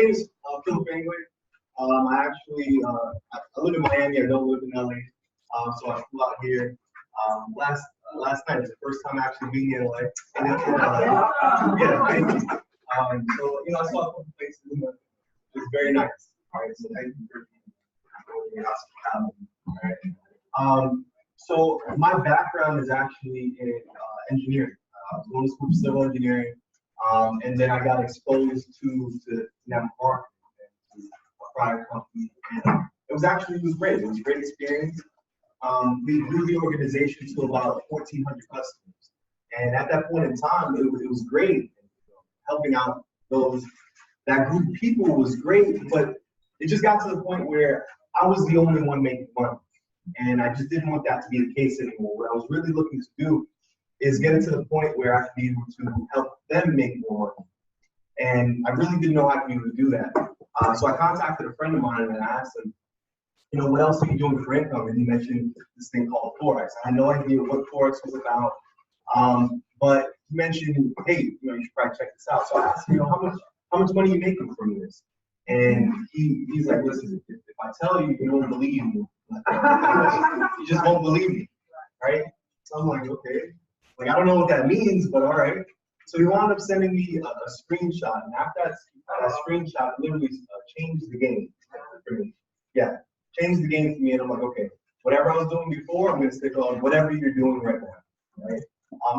name is Philip Anyway. I actually I live in Miami. I don't live in LA. So I flew out here last night. It's the first time actually being in LA. And yeah, thank you. So you know, I saw a couple places. And it was very nice. All right, so thank you for your hospitality. All right. So my background is actually in engineering. I was going to school for civil engineering, and then I got exposed to network marketing, a prior company. And it was great. It was a great experience. We grew the organization to about 1,400 customers, and at that point in time, it was great. Helping out that group of people was great, but it just got to the point where I was the only one making money. And I just didn't want that to be the case anymore. What I was really looking to do is get it to the point where I could be able to help them make more money. And I really didn't know how to be able to do that. So I contacted a friend of mine and I asked him, you know, what else are you doing for income? And he mentioned this thing called Forex. I had no idea what Forex was about, but he mentioned, hey, you know, you should probably check this out. So I asked him, you know, how much money are you making from this? And he's like, listen, if I tell you, you won't believe me. You just won't believe me, right? So I'm like, okay. Like, I don't know what that means, but all right. So he wound up sending me a screenshot. And after that screenshot literally changed the game for me. Yeah, changed the game for me. And I'm like, okay, whatever I was doing before, I'm going to stick on whatever you're doing right now, right?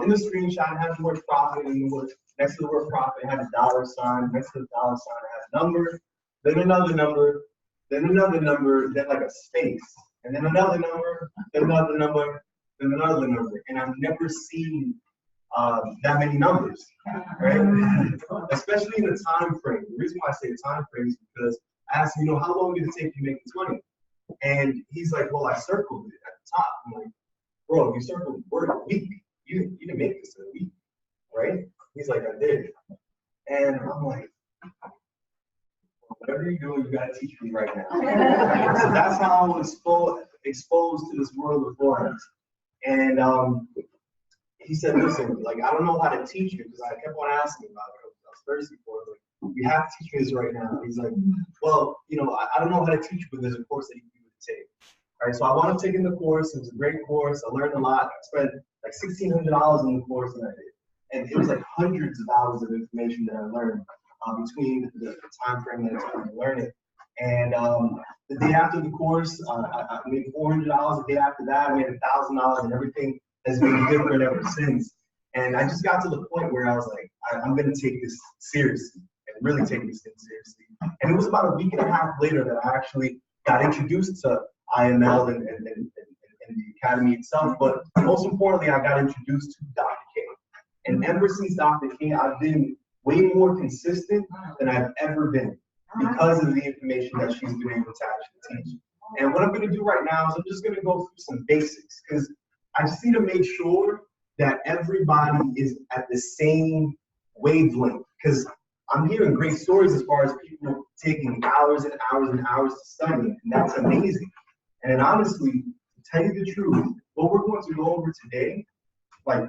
In the screenshot, it has the word profit, and next to the word profit, it has a dollar sign. Next to the dollar sign, it has a number, then another number, then another number, then like a space, and then another number, then another number, then another number. And I've never seen that many numbers, right? Especially in the time frame. The reason why I say the time frame is because I asked him, you know, how long did it take you to make this money? And he's like, well, I circled it at the top. I'm like, bro, you circled the word a week. You didn't make this in a week, right? He's like, I did. And I'm like, whatever you're doing, you gotta teach me right now. So that's how I was exposed to this world of Forex. And he said, listen, like, I don't know how to teach you, because I kept on asking about it. I was thirsty for it. Like, you have to teach me this right now. He's like, well, you know, I don't know how to teach you, but there's a course that you would take. All right, so I wound up taking the course. It was a great course. I learned a lot. I spent like $1,600 in the course, and it was like hundreds of hours of information that I learned between the time frame that it took me to learn it. And the day after the course, I made $400. The day after that, I made $1,000, and everything has been different ever since. And I just got to the point where I was like, I'm going to take this seriously and really take this thing seriously. And it was about a week and a half later that I actually got introduced to IML and the academy itself. But most importantly, I got introduced to Dr. K. And ever since Dr. K, I've been way more consistent than I've ever been because of the information that she's been able to actually teach. And what I'm going to do right now is I'm just going to go through some basics, because I just need to make sure that everybody is at the same wavelength, because I'm hearing great stories as far as people taking hours and hours and hours to study, and that's amazing. And honestly, to tell you the truth, what we're going to go over today, like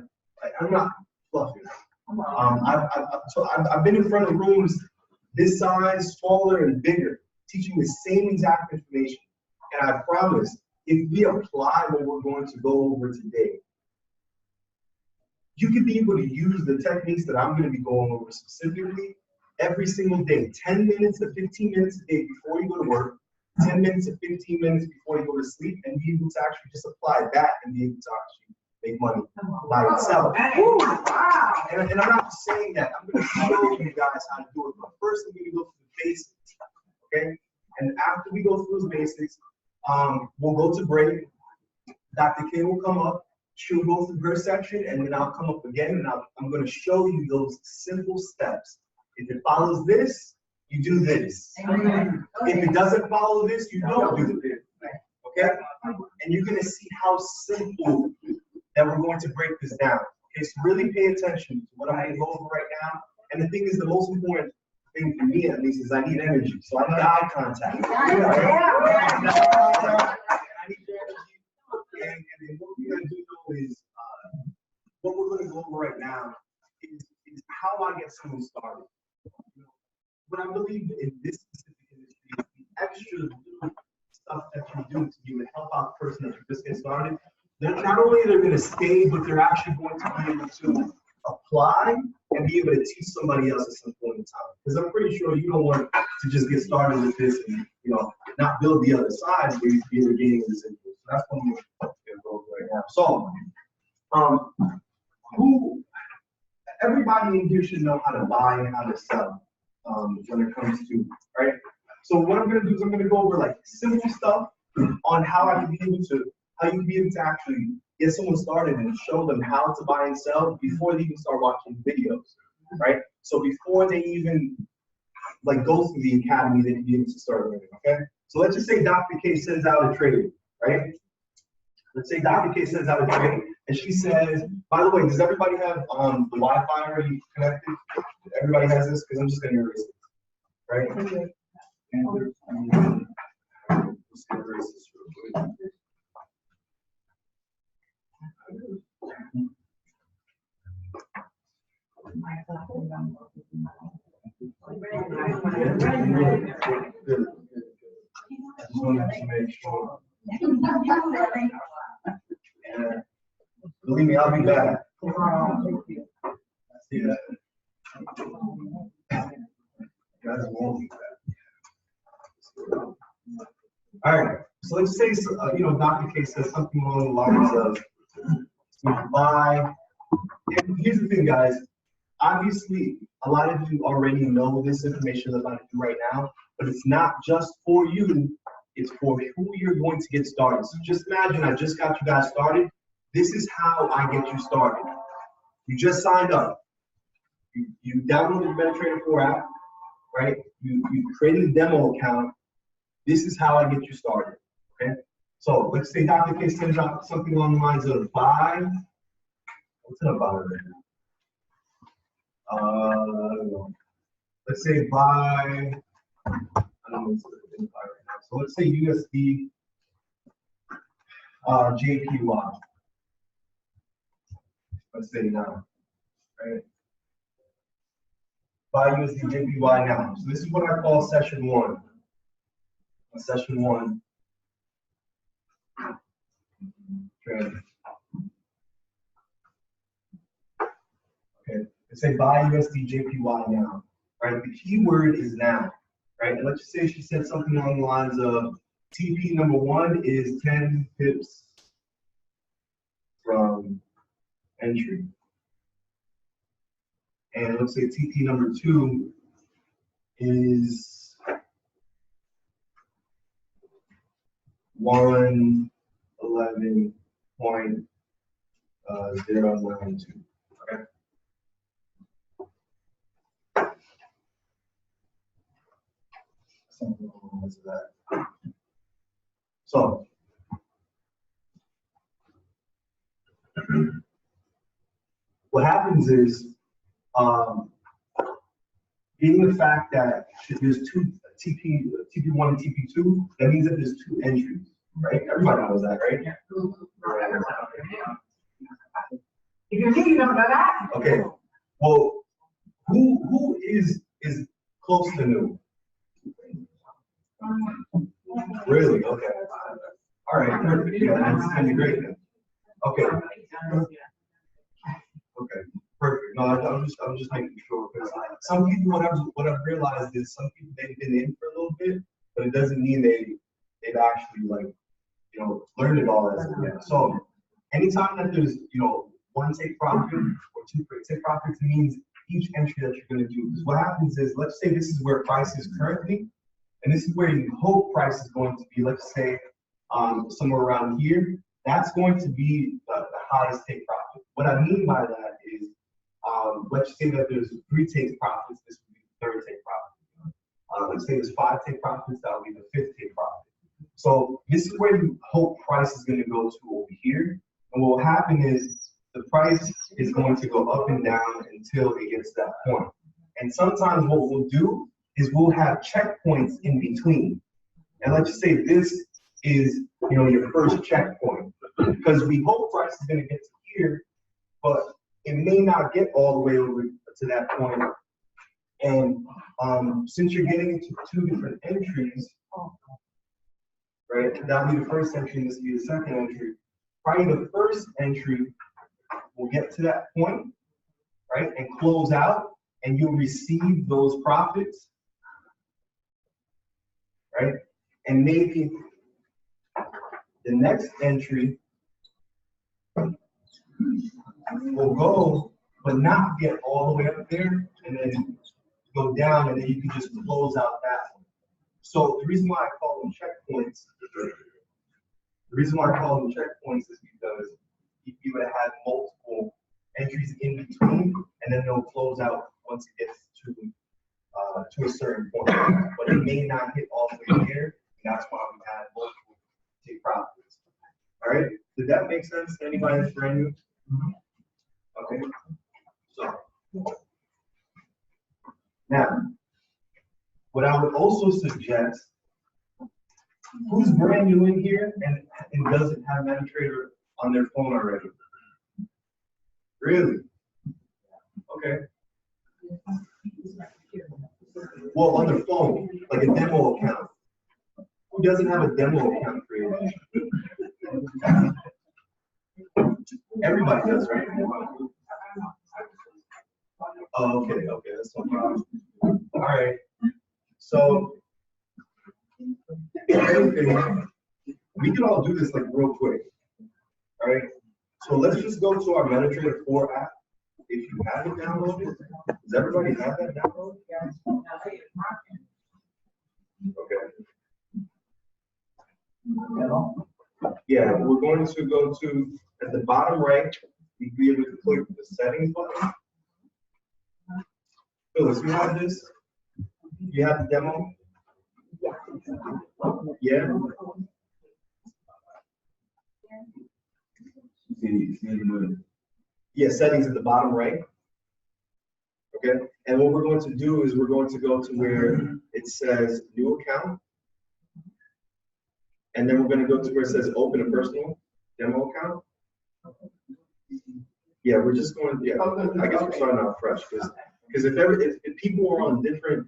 I'm not fluffing. I've been in front of rooms this size, smaller, and bigger, teaching the same exact information. And I promise, if we apply what we're going to go over today, you could be able to use the techniques that I'm going to be going over specifically every single day, 10 minutes to 15 minutes a day before you go to work, 10 minutes to 15 minutes before you go to sleep, and be able to actually just apply that and be able to actually make money by itself. And I'm not just saying that. I'm going to show you guys how to do it. But first, I'm going to go through the basics, okay? And after we go through the basics, we'll go to break. Dr. K will come up. She'll go through her section, and then I'll come up again, and I'm going to show you those simple steps. If it follows this, you do this. If it doesn't follow this, you don't do this. Okay? And you're going to see how simple that we're going to break this down. Okay, so really pay attention to what I'm going to go over right now. And the thing is, the most important thing for me, at least, is I need energy. So I need eye contact. I need your energy. And what we're going to do is, what we're going to go over right now is how I get someone started. what I believe in this specific industry is the extra little stuff that you do to even help out the person that you just get started. They're not only they're going to stay, but they're actually going to be able to apply and be able to teach somebody else at some point in time. Because I'm pretty sure you don't want to just get started with this and not build the other side where you're gaining this influence. So that's what I'm going to go right now. So, everybody in here should know how to buy and how to sell when it comes to, right? So what I'm going to do is I'm going to go over like simple stuff on how you can be able to actually get someone started and show them how to buy and sell before they even start watching videos, right? So before they even like go through the academy, they can be able to start learning, okay? So let's just say Dr. K sends out a trade, right? Let's say Dr. K sends out a trade, and she says, by the way, does everybody have the Wi-Fi already connected? Everybody has this? Because I'm just going to erase it, right? And let's erase this real quick. Good. I just wanted to make sure. Yeah. Believe me, I'll be back. See that. Guys won't be back. All right. So let's say Dr. K says something along the lines of buy. And here's the thing, guys. Obviously, a lot of you already know this information that I'm about to do right now, but it's not just for you. It's for who you're going to get started. So just imagine I just got you guys started. This is how I get you started. You just signed up. You downloaded the MetaTrader 4 app, right? You created a demo account. This is how I get you started, okay? So let's say Dr. K sends out something along the lines of buy. What's in a buy right now? I don't know. Let's say buy. I don't know what's in buy right now. So let's say USD JPY. Let's say now, right? Buy USD JPY now. So this is what I call session one. Session one. Okay. Okay. Let's say buy USD JPY now. Right? The keyword is now. Right? And let's just say she said something along the lines of TP number 1 is 10 pips from entry. And let's say TP number 2 is 111.092. Okay. Something along the lines of that. So what happens is, being the fact that there's two TP1 and TP2, that means that there's 2 entries, right? Everybody knows that, right? If you're new, you don't know that. Okay. Well, who is close to new? Really? Okay. All right. Perfect. Yeah, that's kind of great then. Okay. Okay. Perfect. No, I'm just making sure, because some people, what I've realized is some people, they've been in for a little bit, but it doesn't mean they've actually learned it all as of yet. So anytime that there's 1 take profit or 2 take profits, it means each entry that you're going to do. Because what happens is, let's say this is where price is currently, and this is where you hope price is going to be. Let's say somewhere around here. That's going to be the highest take profit. What I mean by that is, let's say that there's 3 take profits. This would be the 3rd take profit. Let's say there's 5 take profits. That would be the 5th take profit. So this is where you hope price is going to go to over here. And what will happen is the price is going to go up and down until it gets to that point. And sometimes what we'll do is we'll have checkpoints in between. And let's just say this is your first checkpoint, because we hope price is going to get to here, but it may not get all the way over to that point. And since you're getting into two different entries, right? That'll be the first entry, and this will be the second entry. Probably the first entry will get to that point, right, and close out, and you'll receive those profits, right? And maybe the next entry will go, but not get all the way up there, and then go down, and then you can just close out that one. So the reason why I call them checkpoints, is because you would have multiple entries in between, and then they'll close out once it gets to a certain point. But it may not hit all the way here, and that's why we had multiple take profits. All right, did that make sense to anybody that's brand new? Okay, so now, what I would also suggest, who's brand new in here and doesn't have MetaTrader on their phone already? Really? Okay. Well, on their phone, like a demo account. Who doesn't have a demo account created? Everybody does, right? Oh, okay, that's no problem. All right. So, if anything, we can all do this like real quick. All right. So let's just go to our MetaTrader 4 app. If you have it downloaded, does everybody have that downloaded? Okay. Yeah, we're going to go to, at the bottom right, you'll be able to click the settings button. Phyllis, you have this? You have the demo? Yeah? Yeah, settings at the bottom right. Okay, and what we're going to do is we're going to go to where it says new account. And then we're going to go to where it says open a personal demo account. Yeah, we're just going, yeah, I guess we're starting out fresh. Because if people are on different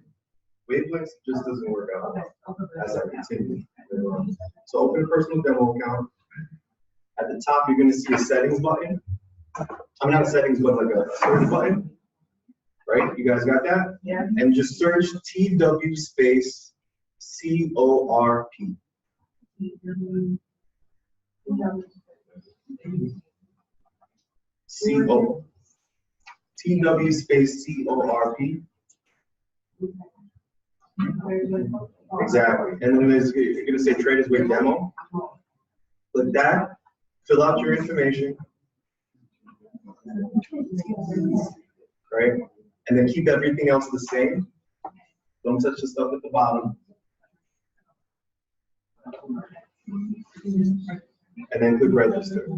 wavelengths, it just doesn't work out as I continue. So open a personal demo account. At the top, you're going to see a settings button. I'm not a settings, but like a search button. Right? You guys got that? Yeah. And just search TW space CORP. TW space CORP. Exactly. And then you're going to say TradingView demo. Click that. Fill out your information. Right? And then keep everything else the same. Don't touch the stuff at the bottom. And then click register.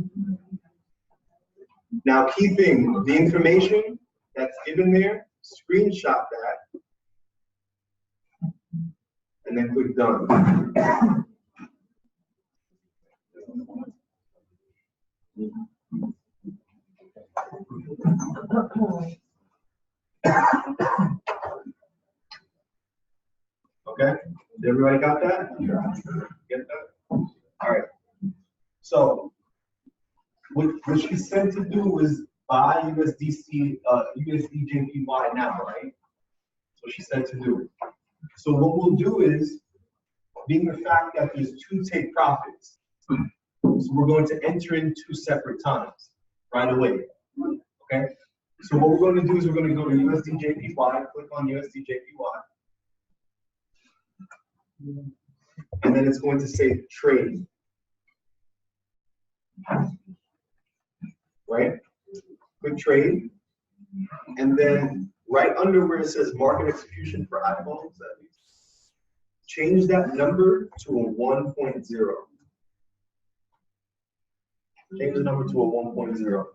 Now, key thing, the information that's given there, screenshot that. And then click done. Okay, everybody got that? Get that? All right. So, what she said to do was buy USD JPY now, right? So she said to do it. So what we'll do is, being the fact that there's two take profits, so we're going to enter in two separate times right away. Okay. So what we're going to do is we're going to go to USD JPY, click on USD JPY. And then it's going to say trade. Right? Click trade. And then right under where it says market execution for iPhones, change that number to a 1.0. Change the number to a 1.0.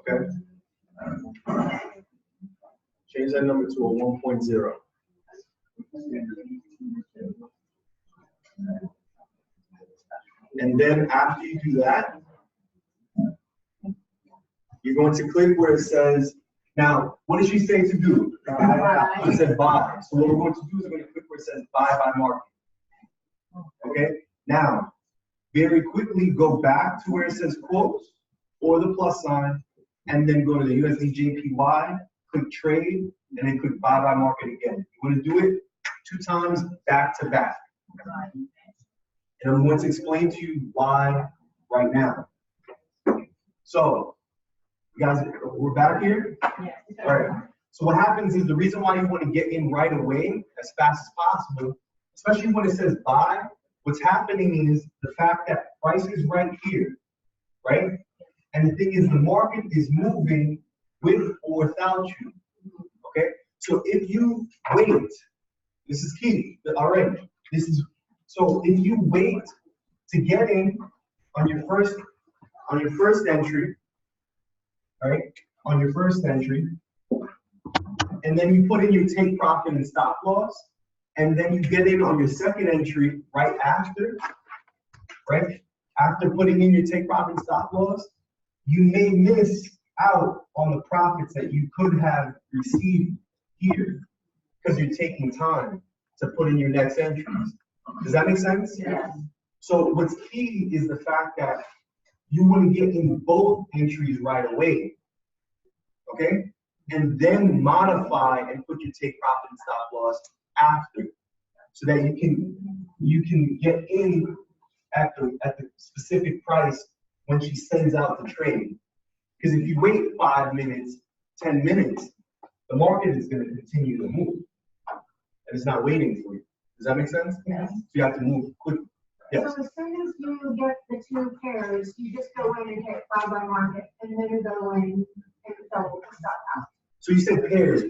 Okay? Change that number to a 1.0. And then after you do that, You're going to click where it says, now, what did she say to do? It said buy. So what we're going to do is we're going to click where it says buy by market. Okay? Now, very quickly go back to where it says quote or the plus sign, and then go to the USD/JPY, click trade, and then click buy by market again. You want to do it 2 times back to back. And I'm going to explain to you why right now. So, you guys, we're back here? Yes. All right. So what happens is the reason why you want to get in right away, as fast as possible, especially when it says buy, what's happening is the fact that price is right here, right? And the thing is, the market is moving with or without you, okay? So if you wait, this is key, all right? So if you wait to get in on your first entry, all right, on your first entry, and then you put in your take profit and stop loss, and then you get in on your second entry right after, right? After putting in your take profit and stop loss, you may miss out on the profits that you could have received here because you're taking time to put in your next entries. Does that make sense? Yes. So what's key is the fact that you want to get in both entries right away, okay? And then modify and put your take profit and stop loss after, so that you can get in at the specific price when she sends out the trade. Because if you wait 5 minutes, 10 minutes, the market is going to continue to move, and it's not waiting for you. Does that make sense? Yes. So you have to move quickly. Yes. So as soon as you get the 2 pairs, you just go in and hit buy by market, and then you go in and double the stop out. So you said pairs.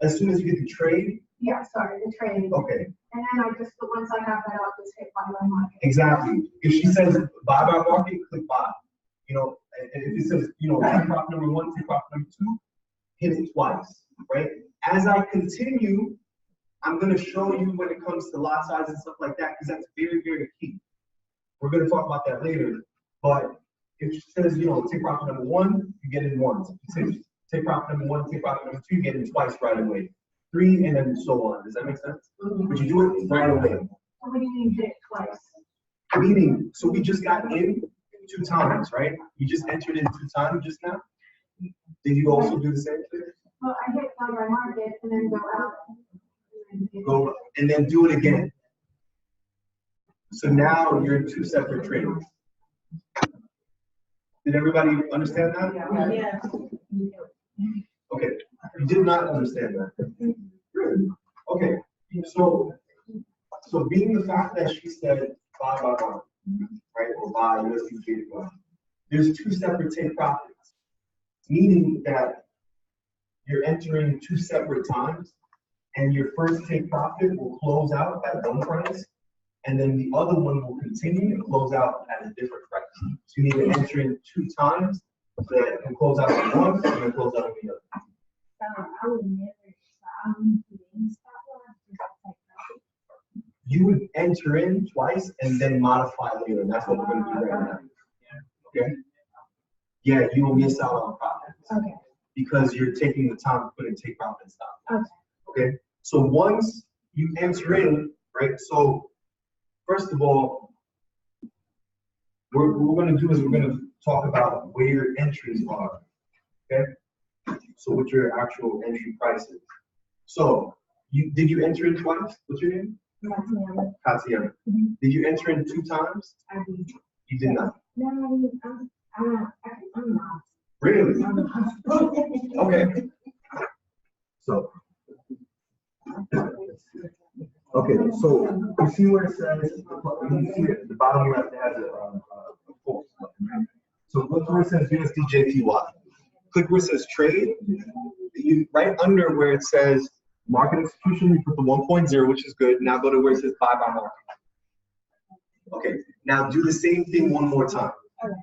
As soon as you get the trade. Yeah, sorry, the trade. Okay. And then once I have that, I'll just hit buy by market. Exactly. If she says buy by market, click buy. You know, and if it says, you know, take profit number 1, take profit number 2, hit it twice, right? As I continue, I'm going to show you when it comes to lot size and stuff like that, because that's very, very key. We're going to talk about that later. But if it says, you know, take profit number 1, you get in once. If it says take profit number 1, take profit number 2, you get in twice right away. 3, and then so on. Does that make sense? But you do it right away. What do you mean hit it twice? Meaning, so we just got in 2 times, right? You just entered in 2 times just now. Did you also do the same thing? Well, I hit buy by market and then go out. Go and then do it again. So now you're in 2 separate trades. Did everybody understand that? Yes. Okay. You did not understand that. Good. Okay. So being the fact that she said buy by market, right, or buy USD/JPY, there's 2 separate take profits, meaning that you're entering 2 separate times, and your first take profit will close out at one price, and then the other one will continue and close out at a different price. So you need to enter in 2 times so that it can close out at one and then close out at the other. You would enter in twice and then modify later. And that's what we're going to do right now. Okay? Yeah, you will miss out on profits. Okay. Because you're taking the time to put in take profit and stop. Okay. Okay? So once you enter in, right? So first of all, what we're going to do is we're going to talk about where your entries are. Okay? So what your actual entry price is. So did you enter in twice? What's your name? Tatiana. Did you enter in 2 times? I did. You did not. No, I'm not. Really? Okay. So. Okay, so you see where it says, you see at the bottom left it has a pulse button, right? So look where it says USD/JPY. Click where it says trade. Right under where it says market execution, you put the 1.0, which is good. Now go to where it says buy by market. Okay, now do the same thing one more time. Okay.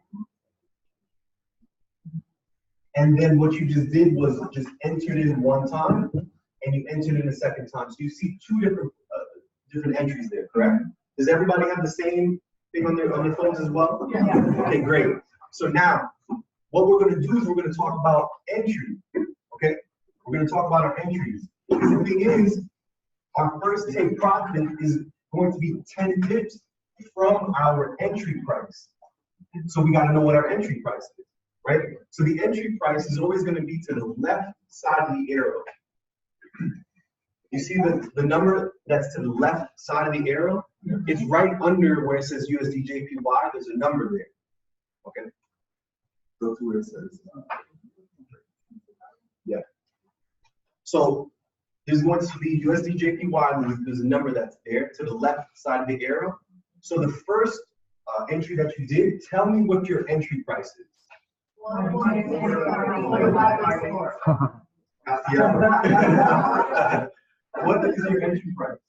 And then what you just did was just entered in 1 time, and you entered in a 2nd time. So you see 2 different entries there, correct? Does everybody have the same thing on their phones as well? Yeah. Okay, great. So now what we're going to do is we're going to talk about entry. Okay, we're going to talk about our entries. Because the thing is, our first take profit is going to be 10 pips from our entry price. So we got to know what our entry price is, right? So the entry price is always going to be to the left side of the arrow. You see the number that's to the left side of the arrow? It's right under where it says USD/JPY. There's a number there. Okay. Go to where it says. Yeah. So there's going to be USD/JPY. There's a number that's there to the left side of the arrow. So the first entry that you did, tell me what your entry price is. Yeah. What is your entry price?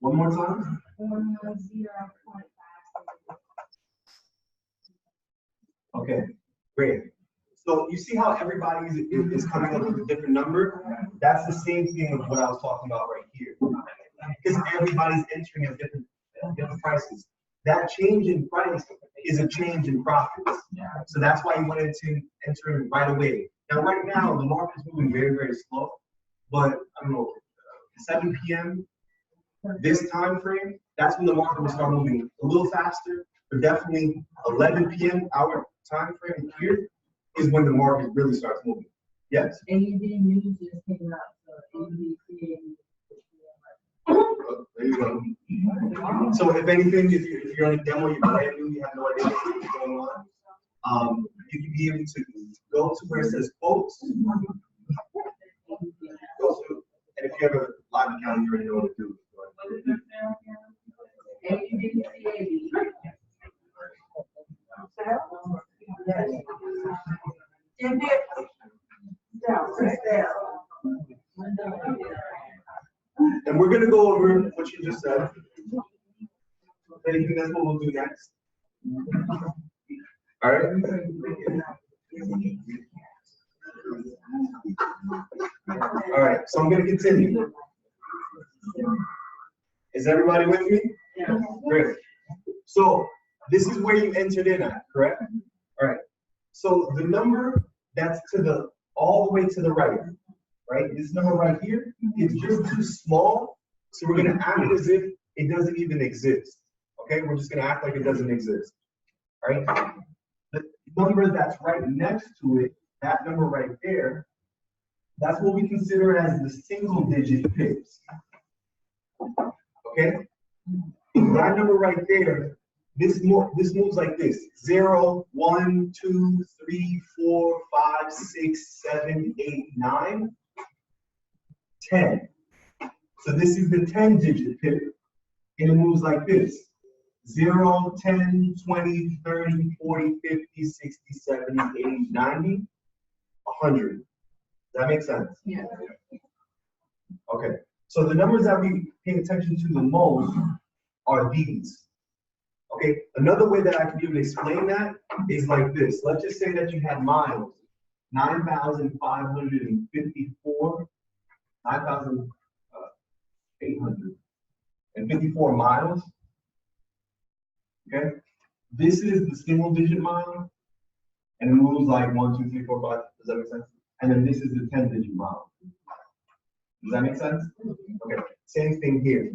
One more time. Okay, great. So you see how everybody is coming up with a different number? That's the same thing as what I was talking about right here. Because everybody's entering at different prices. That change in price is a change in profits. So that's why you wanted to enter it right away. Now, right now, the market is moving very, very slow. But I don't know, 7 p.m. this time frame, that's when the market will start moving a little faster. But definitely 11 p.m. our time frame here is when the market really starts moving. Yes. AUD news just came out, so AUD. There you go. So if anything, if you're on a demo, you're brand new, you have no idea what's going on, you can be able to go to where it says quotes. Go to, and if you have a live account, you already know what to do. And we're going to go over what you just said. Anything that's what we'll do next. All right. All right. So I'm going to continue. Is everybody with me? Yeah. Great. So this is where you entered in at, correct? All right. So the number that's to the all the way to the right, right? This number right here is just too small, so we're going to act as if it doesn't even exist. Okay, we're just going to act like it doesn't exist. All right. The number that's right next to it, that number right there, that's what we consider as the single-digit pips. Okay. That number right there, this moves like this: 0, 1, 2, 3, 4, 5, 6, 7, 8, 9, 10. So this is the 10-digit pip, and it moves like this: 0, 10, 20, 30, 40, 50, 60, 70, 80, 90, 100. Does that make sense? Yeah. Okay. So the numbers that we pay attention to the most are these. Okay, another way that I can be able to explain that is like this. Let's just say that you had miles, 9,554, 9,854 miles. Okay, this is the single digit mile, and it moves like 1, 2, 3, 4, 5. Does that make sense? And then this is the 10-digit mile. Does that make sense? Okay, same thing here.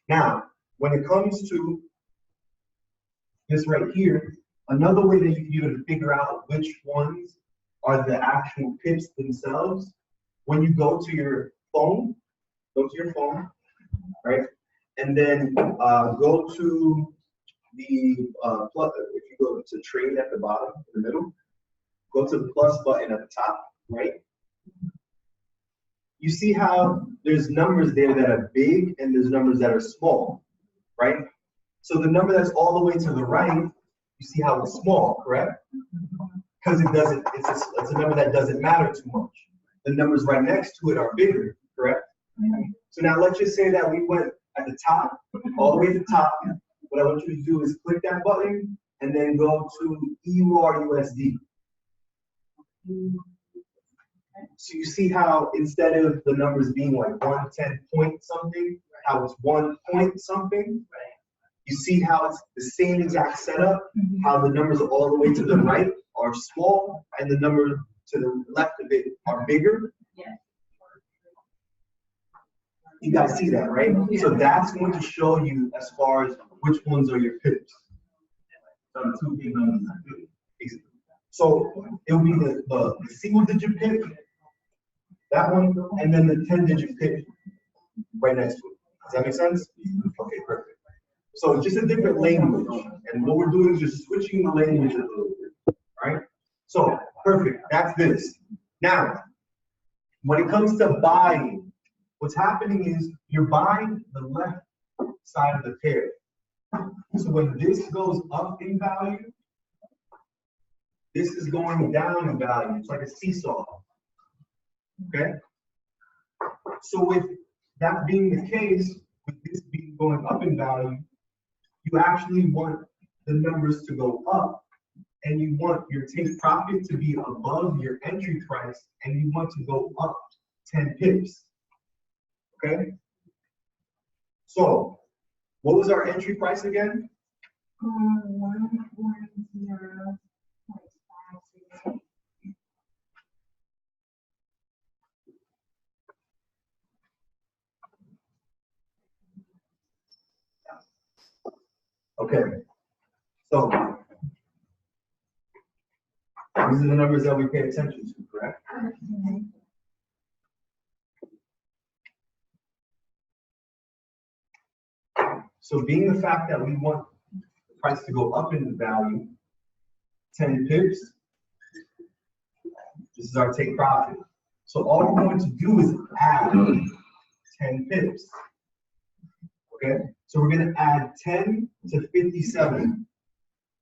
Now, when it comes to this right here, another way that you can be able to figure out which ones are the actual pips themselves, when you go to your phone, right? And then go to the plus, if you go to trade at the bottom, in the middle, go to the plus button at the top, right? You see how there's numbers there that are big and there's numbers that are small, right? So the number that's all the way to the right, you see how it's small, correct? Because it's a number that doesn't matter too much. The numbers right next to it are bigger, correct? So now let's just say that we went at the top, all the way to the top. What I want you to do is click that button and then go to EUR USD. So you see how instead of the numbers being like 110 point something, how it's 1 point something? You see how it's the same exact setup, how the numbers all the way to the right are small and the numbers to the left of it are bigger? You guys see that, right? So that's going to show you as far as which ones are your pips. So the two big numbers. So it'll be the single digit pip, that one, and then the 10-digit pip right next to it. Does that make sense? Okay, perfect. So just a different language. And what we're doing is just switching the language a little bit, right? So perfect, that's this. Now, when it comes to buying, what's happening is you're buying the left side of the pair. So when this goes up in value, this is going down in value. It's like a seesaw. Okay? So with that being the case, with this being going up in value, you actually want the numbers to go up, and you want your take profit to be above your entry price, and you want to go up 10 pips. Okay? So, what was our entry price again? 110.56. Okay. So, these are the numbers that we pay attention to, correct? So being the fact that we want the price to go up in value, 10 pips, this is our take profit. So all we're going to do is add 10 pips. Okay? So we're going to add 10 to 57.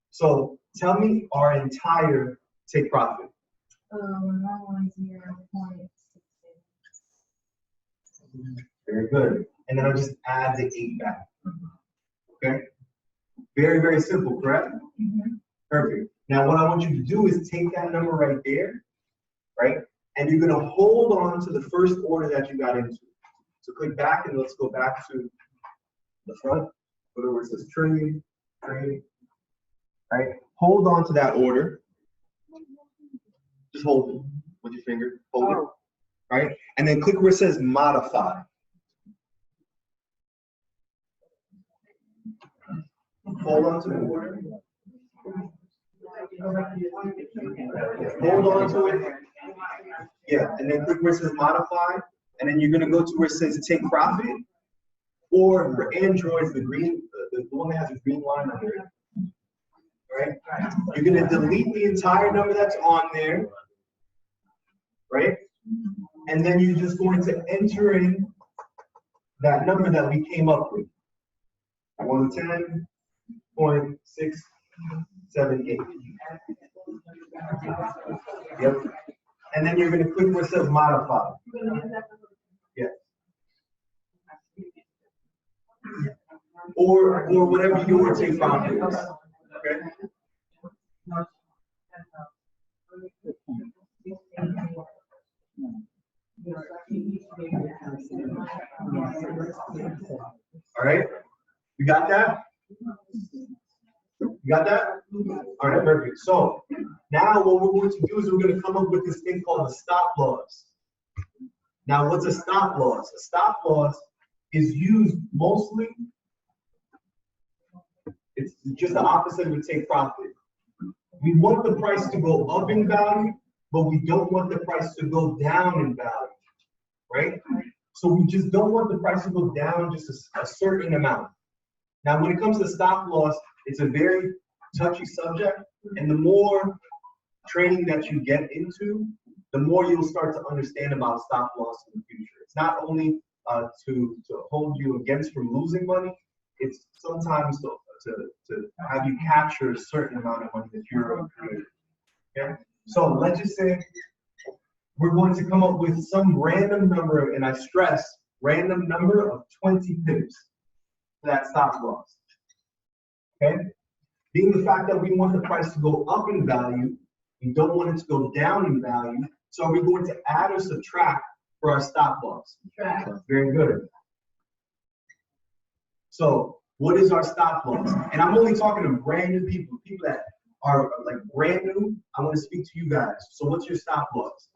So tell me our entire take profit. 110.66. Very good. And then I'll just add the 8 back. Okay? Very, very simple, correct? Perfect. Now what I want you to do is take that number right there, right? And you're going to hold on to the first order that you got into. So click back and let's go back to the front. Go to where it says trade, right? Hold on to that order. Just hold it with your finger. Hold it, right? And then click where it says modify. Hold on to the order. Hold on to it. Yeah, and then click where it says modify. And then you're going to go to where it says take profit. Or for Androids, the green, the one that has a green line under it. Right? You're going to delete the entire number that's on there. Right? And then you're just going to enter in that number that we came up with. 110.678. Yep. And then you're going to click where it says modify. Yeah. Or whatever your take profit is. Okay. All right. You got that? You got that? All right, perfect. So now what we're going to do is we're going to come up with this thing called a stop loss. Now, what's a stop loss? A stop loss is used mostly, it's just the opposite of a take profit. We want the price to go up in value, but we don't want the price to go down in value, right? So we just don't want the price to go down just a certain amount. Now, when it comes to stop loss, it's a very touchy subject, and the more training that you get into, the more you'll start to understand about stop loss in the future. It's not only to hold you against from losing money, it's sometimes to have you capture a certain amount of money that you're accruing. Okay? So let's just say we're going to come up with some random number, and I stress random number of 20 pips for that stop loss. Okay? Being the fact that we want the price to go up in value, we don't want it to go down in value, So are we going to add or subtract for our stop loss? Track. Very good. So what is our stop loss? And I'm only talking to brand new people, people that are like brand new. I want to speak to you guys. So what's your stop loss?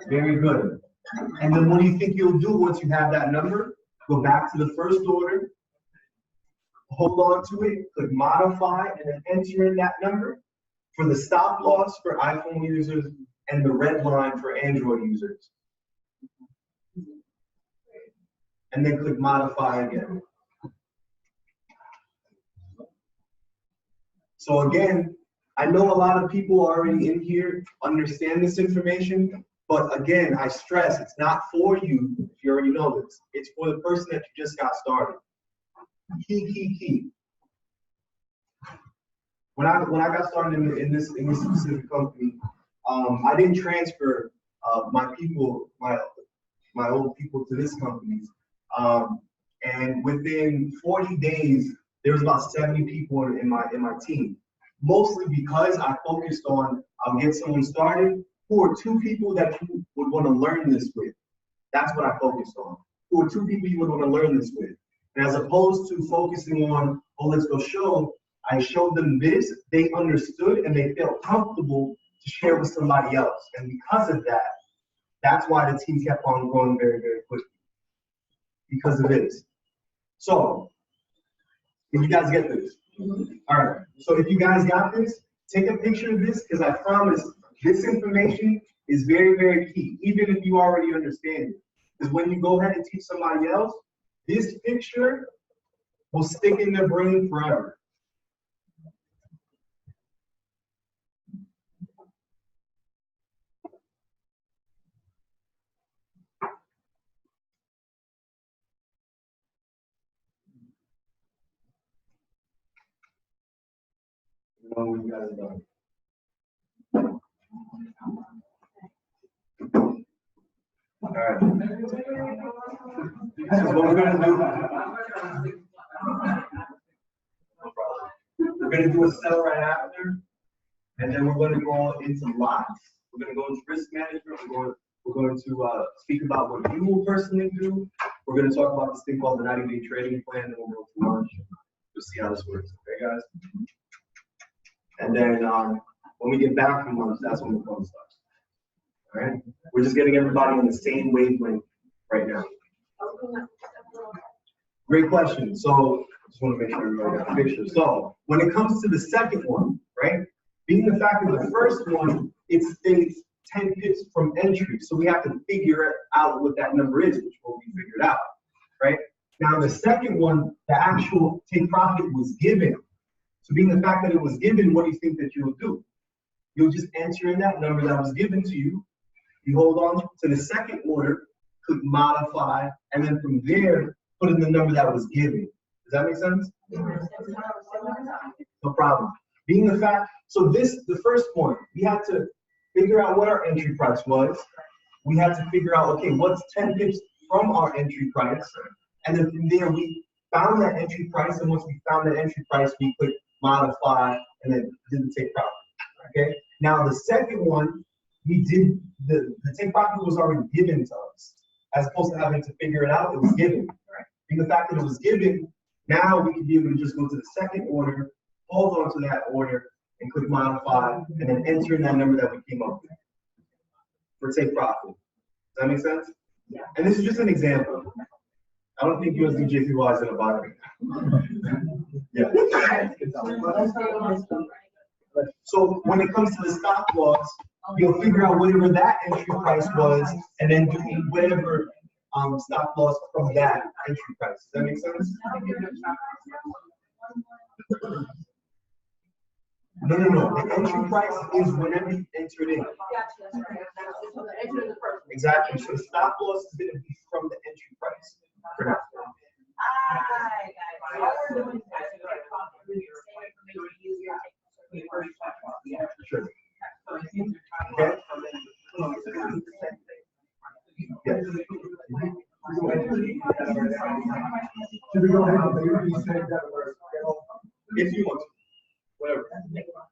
Very good. And then what do you think you'll do once you have that number? Go back to the first order, hold on to it, click modify, and then enter in that number for the stop loss for iPhone users and the red line for Android users. And then click modify again. So again, I know a lot of people already in here understand this information, but again, I stress it's not for you if you already know this. It's for the person that you just got started. Key. When I got started in this specific company, I didn't transfer my old people to this company. And within 40 days, there was about 70 people in my team. Mostly because I focused on, I'll get someone started, who are two people that you would want to learn this with. That's what I focused on. Who are two people you would want to learn this with. And as opposed to focusing on, oh, let's go show, I showed them this, they understood and they felt comfortable to share with somebody else. And because of that, that's why the team kept on growing very, very quickly. Because of this. So, did you guys get this? All right, so if you guys got this, take a picture of this because I promise this information is very, very key, even if you already understand it. Because when you go ahead and teach somebody else, this picture will stick in their brain forever. When you guys are done. All right. This is what we're going to do. No problem. We're going to do a sell right after, and then we're going to go into lots. We're going to go into risk management. We're going to speak about what you will personally do. We're going to talk about this thing called the 90-day trading plan, and we'll go to lunch. We'll see how this works. Okay, guys? And then when we get back from lunch, that's when the fun starts. All right? We're just getting everybody on the same wavelength right now. Great question. So just want to make sure everybody got a picture. So when it comes to the second one, right? Being the fact that the first one, it states 10 pips from entry. So we have to figure out what that number is, which will be figured out, right? Now the second one, the actual take profit was given. So being the fact that it was given, what do you think that you'll do? You'll just enter in that number that was given to you. You hold on to the second order, click modify, and then from there, put in the number that was given. Does that make sense? No problem. Being the fact, so the first point, we had to figure out what our entry price was. We had to figure out, okay, what's 10 pips from our entry price? And then from there, we found that entry price, and once we found that entry price, we click modify, and then didn't take profit. Okay. Now the second one, we did the take profit was already given to us, as opposed to having to figure it out. It was given. Right. And the fact that it was given, now we can be able to just go to the second order, hold on to that order, and click modify, and then enter in that number that we came up with for take profit. Does that make sense? Yeah. And this is just an example. I don't think USDJPY is in a bottom. Yeah. So when it comes to the stop loss, you'll figure out whatever that entry price was, and then do whatever stop loss from that entry price. Does that make sense? No. The entry price is whenever you entered in. Exactly. So the stop loss is going to be from the entry price. For now. Sure. Okay. Yes. Should we go ahead and say that? If you want to, whatever.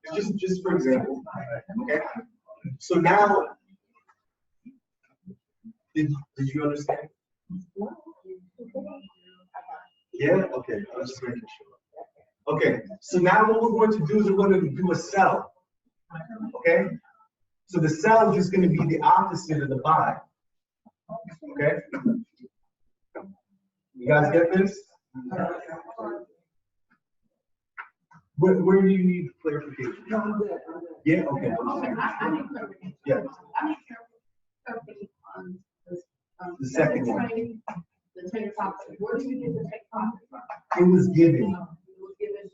If just for example, okay? So now, did you understand? Yeah, okay, I was just making sure. Okay, so now what we're going to do is we're going to do a sell, okay? So the sell is just going to be the opposite of the buy, okay? You guys get this? Where do you need clarification? No, I'm good. Yeah, okay. Yeah. The second one. The take profit. Where do you get the take profit from? It was given. It was given.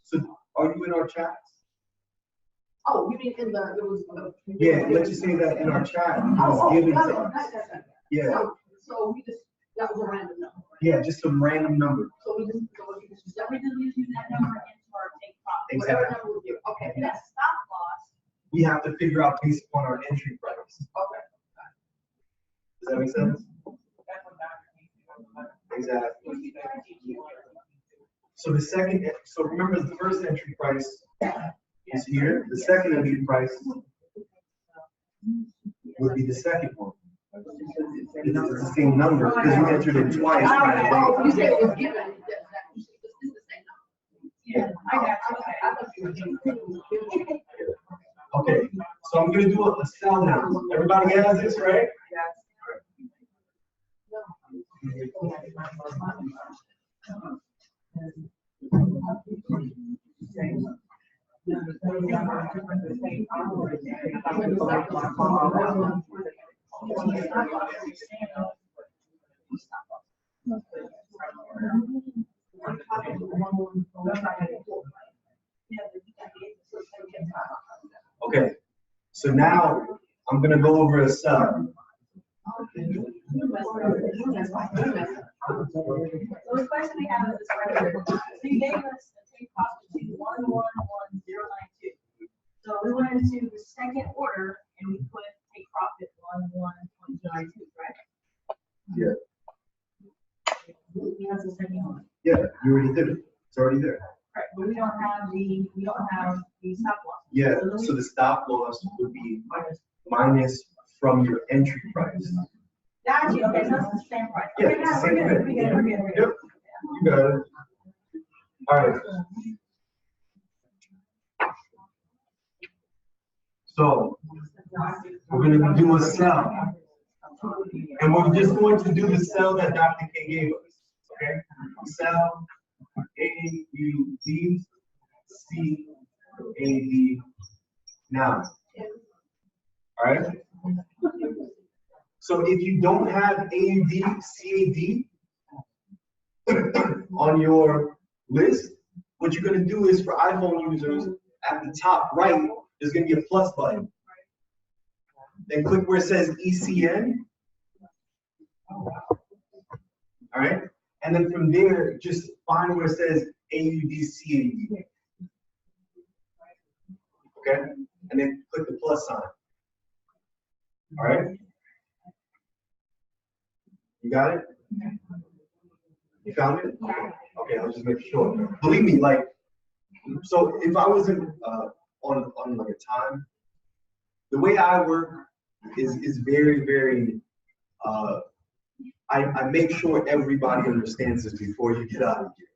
So are you in our chats? Oh, you mean in the, it was. Yeah, let's just say that in our chat, it was given to us. Yeah. So we just, that was a random number. Yeah, just some random number. So we just use that number into our take profit. Whatever Exactly. number we give. Okay, and that's stop loss. We have to figure out based upon our entry price. Okay. Does that make sense? Exactly. So the second, so remember the first entry price is here. The second entry price would be the second one. It's the same number because you entered it twice. Oh, you said it was given. It's the same number. Yeah, I got you. Okay. Okay, so I'm gonna do a sell now. Everybody has this, right? Okay, so now I'm gonna go over a sell. So the question we have is this right here. So you gave us a take profit to 111092. So we went into the second order and we put take profit 11.92, right? Yeah. That's the second one. Yeah, you already did it. It's already there. Right, but we don't have the stop loss. Yeah, so the stop loss would be minus from your entry price. Got you. Okay, so it's the same price. Yeah, Okay, it's the now same we're good. thing. We're good. Yep, you got it. All right. So we're going to do a sell. And we're just going to do the sell that Dr. K gave us. Okay? Sell AUD CAD now. All right? So if you don't have AUD CAD on your list, what you're going to do is for iPhone users, at the top right, there's going to be a plus button. Then click where it says ECN. All right? And then from there, just find where it says AUD/CAD. Okay? And then click the plus sign. All right? You got it? You found it? Okay, I'll just make sure. Believe me, like, so if I wasn't on like a time, the way I work is very, very, I make sure everybody understands this before you get out of here.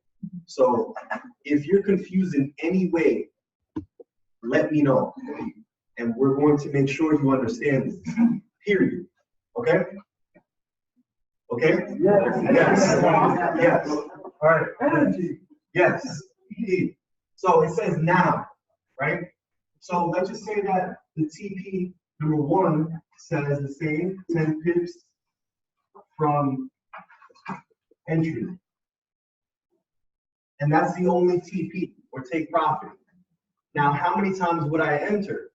So if you're confused in any way, let me know. And we're going to make sure you understand this, period. Okay? Okay? Yes. Yes. Yes. All right. Energy. Yes. So it says now, right? So let's just say that the TP number 1 says the same 10 pips from entry. And that's the only TP, or take profit. Now, how many times would I enter?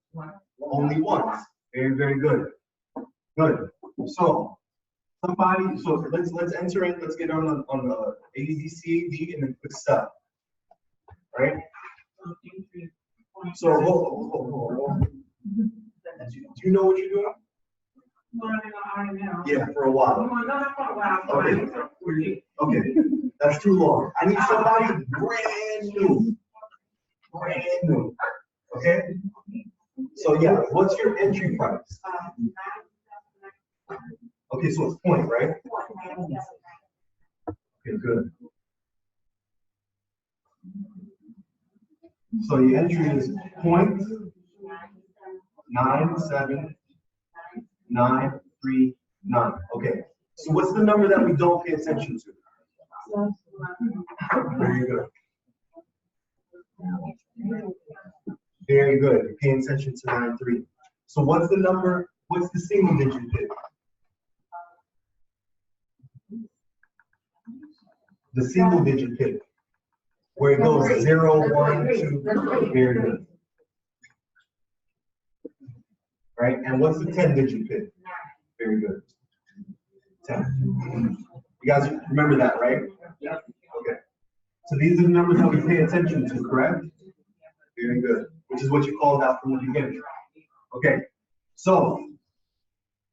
Only once. Very, very good. Good. So somebody, so let's enter in, let's get on the AUD/CAD and then click sell. Right? So hold. Do you know what you're doing? Yeah, for a while. Okay. Okay. That's too long. I need somebody brand new. brand new. Okay? So yeah, what's your entry price? Okay, so it's point, right? Okay, good. So the entry is 0.97939. Okay. So what's the number that we don't pay attention to? Very good. Very good. You're paying attention to 93. So what's the number? What's the single digit bit? The single digit bit, where it goes 0, 1, 2. Very good. Right? And what's the 10 digit bit? Very good. 10. You guys remember that, right? Yeah. Okay. So these are the numbers that we pay attention to, correct? Very good. Which is what you called out from the beginning. Okay. So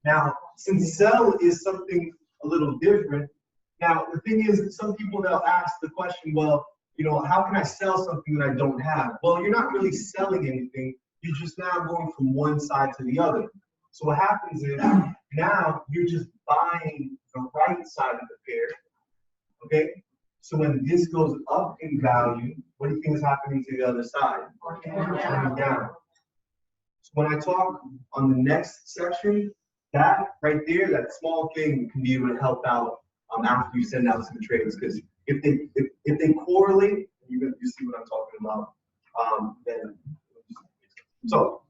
now, since sell is something a little different, now the thing is, some people they'll ask the question, well, you know, how can I sell something that I don't have? Well, you're not really selling anything. You're just now going from one side to the other. So what happens is now you're just buying the right side of the pair. Okay? So when this goes up in value, what do you think is happening to the other side? Coming down. So when I talk on the next section, that right there, that small thing can be able to help out after you send out some trades, because if they correlate, you see what I'm talking about. Then so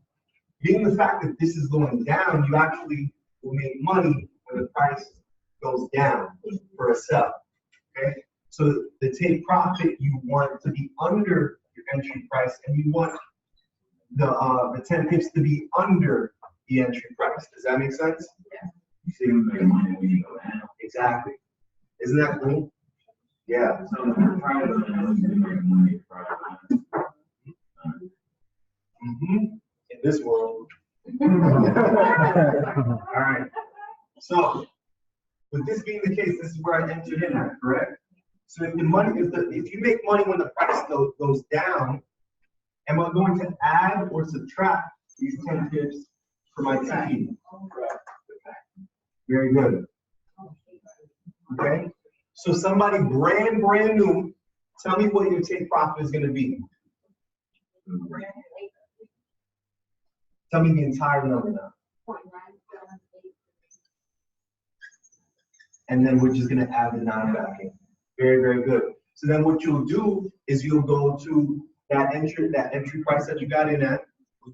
being the fact that this is going down, you actually will make money when the price goes down for a sell. Okay, so the take profit you want to be under your entry price, and you want the 10 pips to be under the entry price. Does that make sense? Yeah. You see, we make money when you go down. Exactly. Isn't that cool? Yeah. So the private owners make money private. In this world. All right. So, with this being the case, this is where I entered in at, correct? So if the money, if you make money when the price goes down, am I going to add or subtract these 10 pips for my TP? Very good. Okay. So somebody brand new, tell me what your take profit is going to be. Tell me the entire number now. And then we're just going to add the 9 back in. Very, very good. So then what you'll do is you'll go to that entry price that you got in at,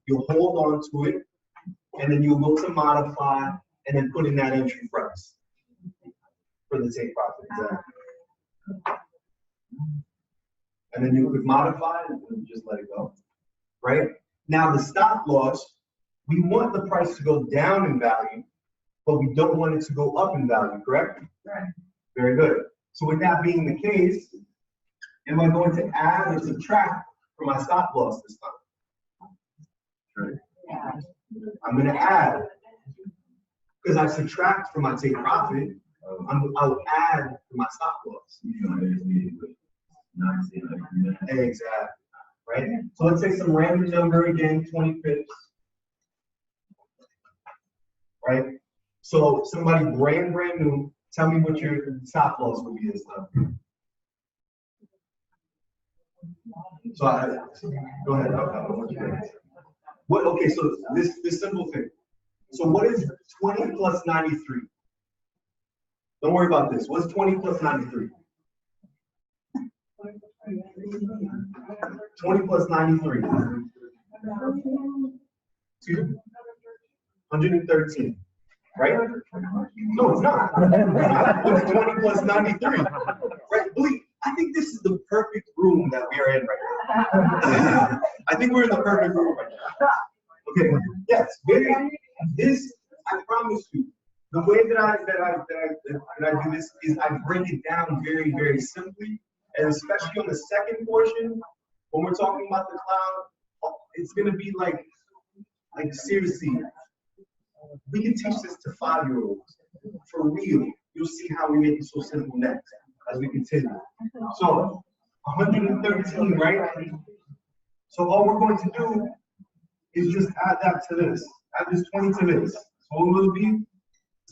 you'll hold on to it, and then you'll go to modify and then put in that entry price for the take profit. Exactly. And then you click modify and just let it go. Right? Now the stop loss, we want the price to go down in value, but we don't want it to go up in value, correct? Right. Very good. So with that being the case, am I going to add or subtract for my stop loss this time? Right. I'm going to add. Because I subtract from my take profit, I'll add to my stop loss. Exactly. Right? So let's say some random number again, 20 pips. Right? So somebody brand new, tell me what your stop loss would be this time. So go ahead. What? Okay, so this simple thing. So what is 20 plus 93? Don't worry about this. What's 20 plus 93? 20 plus 93. 113. Right? No, it's not. What's 20 plus 93? Right? I think this is the perfect room that we are in right now. I think we're in the perfect room right now. Okay. Yes. This, I promise you, the way that I do this is I break it down very, very simply, and especially on the second portion, when we're talking about the cloud, it's gonna be like seriously, we can teach this to 5-year-olds for real. You'll see how we make it so simple next as we continue. So 113, right? So all we're going to do is just add that to this. Add this 20 to this. So what will it be?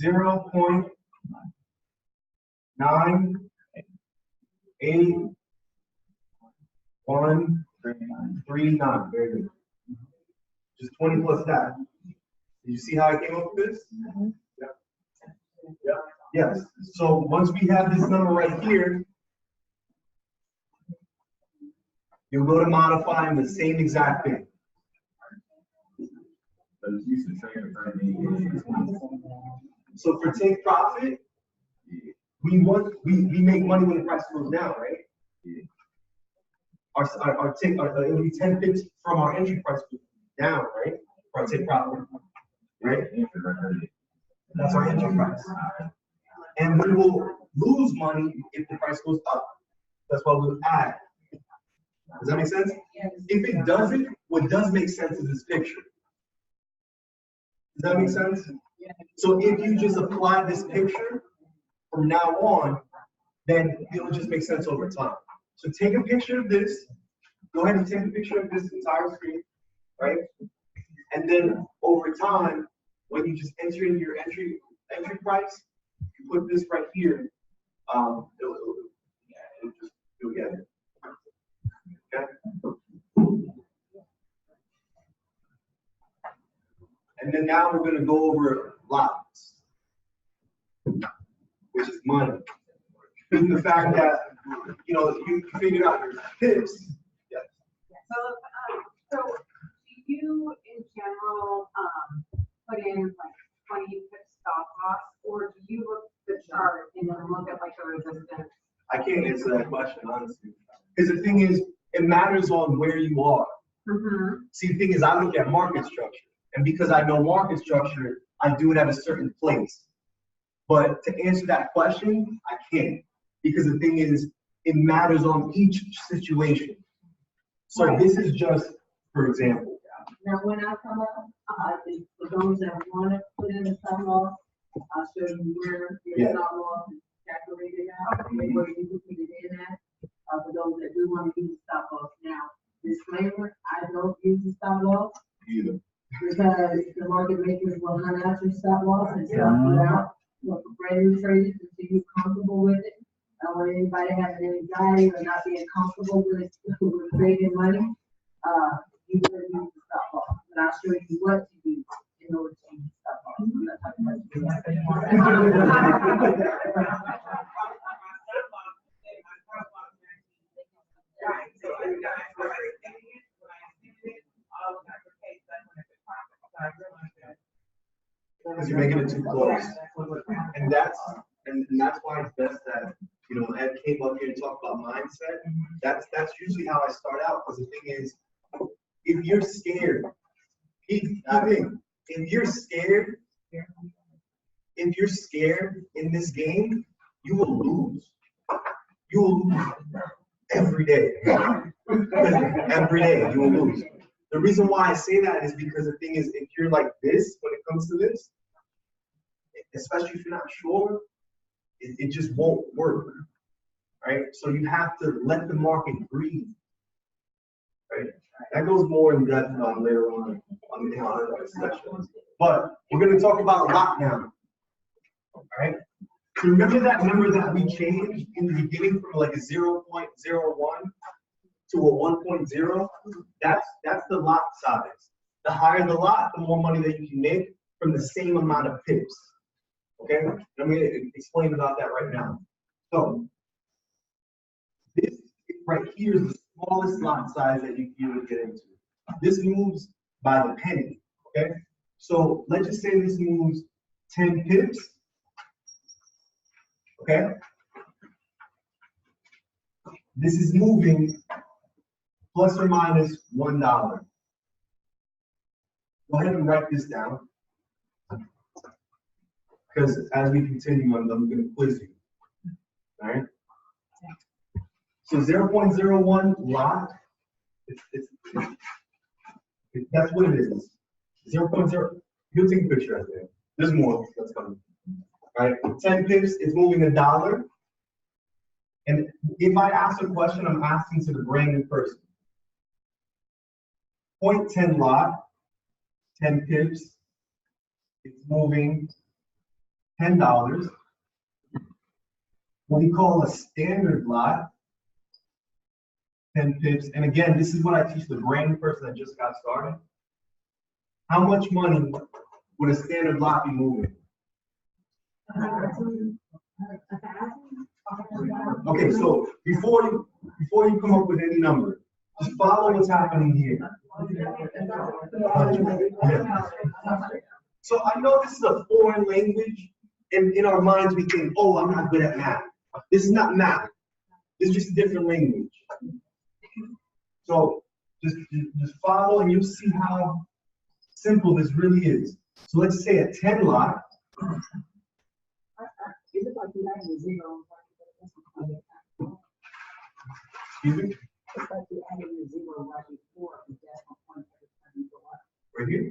0.98139. Very good. Just 20 plus that. Did you see how I came up with this? Yeah. Yeah. Yes. So once we have this number right here, you'll go to modify in the same exact thing. So for take profit, we make money when the price goes down, right? Our take, it'll be 10 pips from our entry price down, right? For our take profit, right? That's our entry price. And we will lose money if the price goes up. That's why we'll add. Does that make sense? If it doesn't, what does make sense is this picture. Does that make sense? So if you just apply this picture from now on, then it'll just make sense over time. So take a picture of this. Go ahead and take a picture of this entire screen, right? And then over time, when you just enter in your entry price, you put this right here. You'll get it. Okay. And then now we're going to go over lots, which is money. And the fact that, you figured out your pips. Yeah. So do you in general put in like 20 pip stop loss, or do you look at the chart and then look at like the resistance? I can't answer that question, honestly. Because the thing is, it matters on where you are. See, the thing is, I look at market structure. And because I know market structure, I do it at a certain place. But to answer that question, I can't. Because the thing is, it matters on each situation. So this is just, for example. Now, when I come up, for those that want to put in a stop loss, I'll show you where your stop loss is calculated out, where you can put it in at. For those that do want to use the stop loss now. Disclaimer, I don't use the stop loss. Either. Because the market makers will hunt out your stop loss and stop you out. For brand new traders, until you're comfortable with it. I don't want anybody having any anxiety or not being comfortable with trading money. You will use the stop loss. But I'll show you what to use in order to use the stop loss. I'm not talking about Because you're making it too close. And that's why it's best that, Ed came up here and talked about mindset. That's usually how I start out. Because the thing is, if you're scared, if you're scared in this game, you will lose. You will lose every day. Every day you will lose. The reason why I say that is because the thing is, if you're like this when it comes to this, especially if you're not sure, it just won't work, right? So you have to let the market breathe, right? That goes more in depth later on the session. But we're going to talk about lockdown, all right? So remember that number that we changed in the beginning from like a 0.01 to a 1.0? That's the lot size. The higher the lot, the more money that you can make from the same amount of pips. Okay? I'm going to explain about that right now. So this right here is the smallest lot size that you can get into. This moves by the penny. Okay? So let's just say this moves 10 pips. Okay? This is moving plus or minus $1. Go ahead and write this down. Because as we continue on, I'm going to quiz you. All right? So 0.01 lot, that's what it is. 0.0, you'll take a picture right there. There's more that's coming. All right, 10 pips is moving $1. And if I ask a question, I'm asking to the brand new person. 0.10 lot, 10 pips. It's moving $10. What we call a standard lot, 10 pips. And again, this is what I teach the brand new person that just got started. How much money would a standard lot be moving? Okay, so before you come up with any number, just follow what's happening here. So I know this is a foreign language, and in our minds we think, oh, I'm not good at math. This is not math. This is just a different language. So just follow, and you'll see how simple this really is. So let's say a 10 lot. Excuse me? Right here?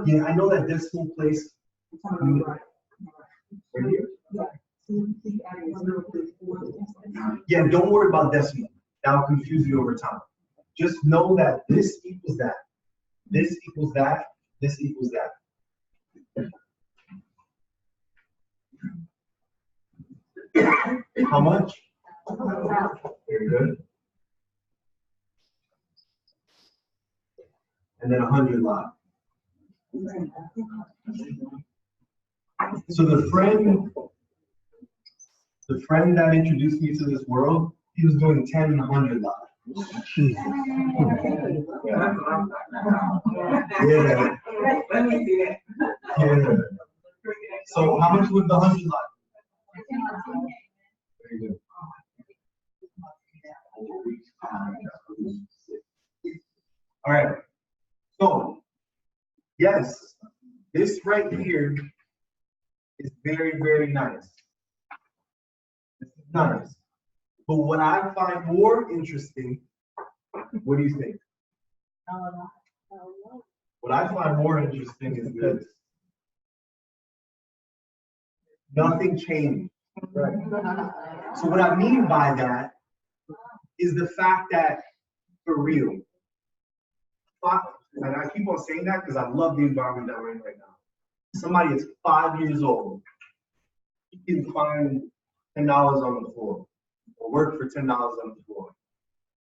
Yeah, I know that decimal place. Right here? Yeah, don't worry about decimal. That'll confuse you over time. Just know that this equals that. This equals that. This equals that. How much? Very good. And then 100 lot. So the friend that introduced me to this world, he was doing 10 and 100 lot. Yeah. Let me see that. Yeah. So how much would the 100 lot? Very good. All right. So, yes, this right here is very, very nice. This is nice. But what I find more interesting, what do you think? What I find more interesting is this. Nothing changed. Right. So what I mean by that is the fact that, for real, and I keep on saying that because I love the environment that we're in right now. Somebody is 5 years old, he can find $10 on the floor, or work for $10 on the floor,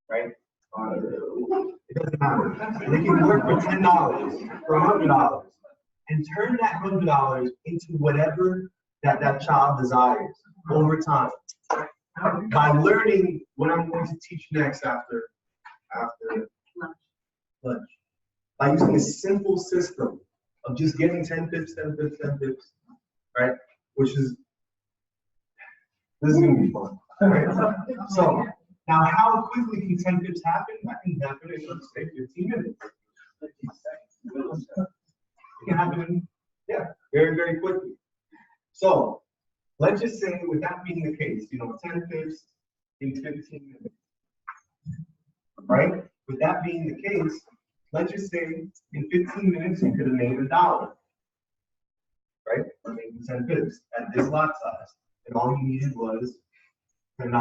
right? It doesn't matter. They can work for $10, for $100, and turn that $100 into whatever that child desires over time. By learning what I'm going to teach next after lunch. By using a simple system of just getting 10 pips, 10 pips, 10 pips, right? This is gonna be fun, right? So now how quickly can 10 pips happen? That can happen in, let's say, 15 minutes. It can happen in, yeah, very, very quickly. So let's just say, with that being the case, 10 pips in 15 minutes, right? With that being the case, let's just say in 15 minutes you could have made $1, right? Or maybe 10 pips at this lot size, and all you needed was $10.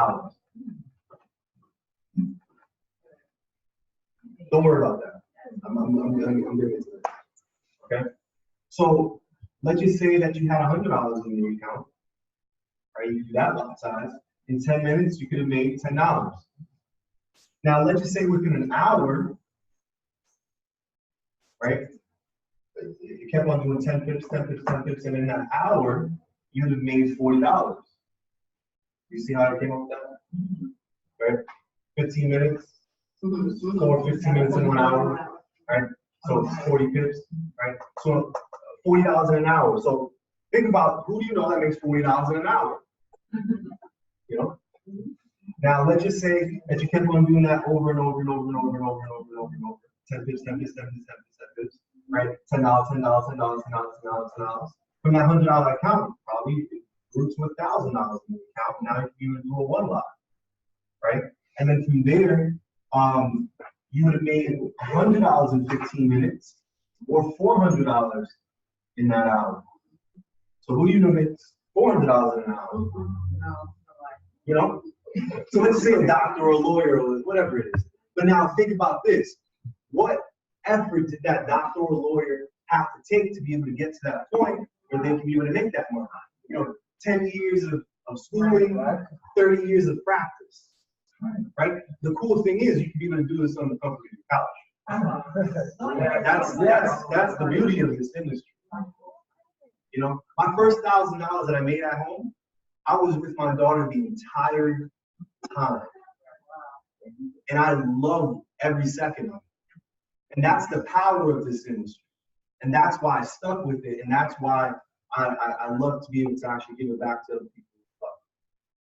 Don't worry about that. I'm getting into it. Okay. So let's just say that you had $100 in your account. Right, you do that lot size. In 10 minutes, you could have made $10. Now, let's just say within an hour, right? You kept on doing 10 pips, 10 pips, 10 pips, and in that hour, you would have made $40. You see how I came up with that? Right? 15 minutes, or 15 minutes in 1 hour, right? So it's 40 pips, right? So $40 in an hour. So think about, who do you know that makes $40 in an hour? Now let's just say that you kept on doing that over and over and over and over and over and over and over and over. 10 pips, 10 pips, 10 pips, 10 pips, 10 pips, right? $10, $10, $10, $10, $10, $10. From that $100 account, probably grew to $1,000 in the account. Now you would do a one lot, right? And then from there, you would have made $100 in 15 minutes, or $400 in that hour. So who you know makes $400 an hour? You know? So let's say a doctor or a lawyer or whatever it is. But now think about this. What effort did that doctor or lawyer have to take to be able to get to that point where they can be able to make that money? You know, 10 years of schooling, 30 years of practice, right? The cool thing is you can be able to do this on the comfort of your couch. That's the beauty of this industry. You know, my first $1,000 that I made at home, I was with my daughter the entire time. And I loved every second of it. And that's the power of this industry. And that's why I stuck with it. And that's why I love to be able to actually give it back to other people.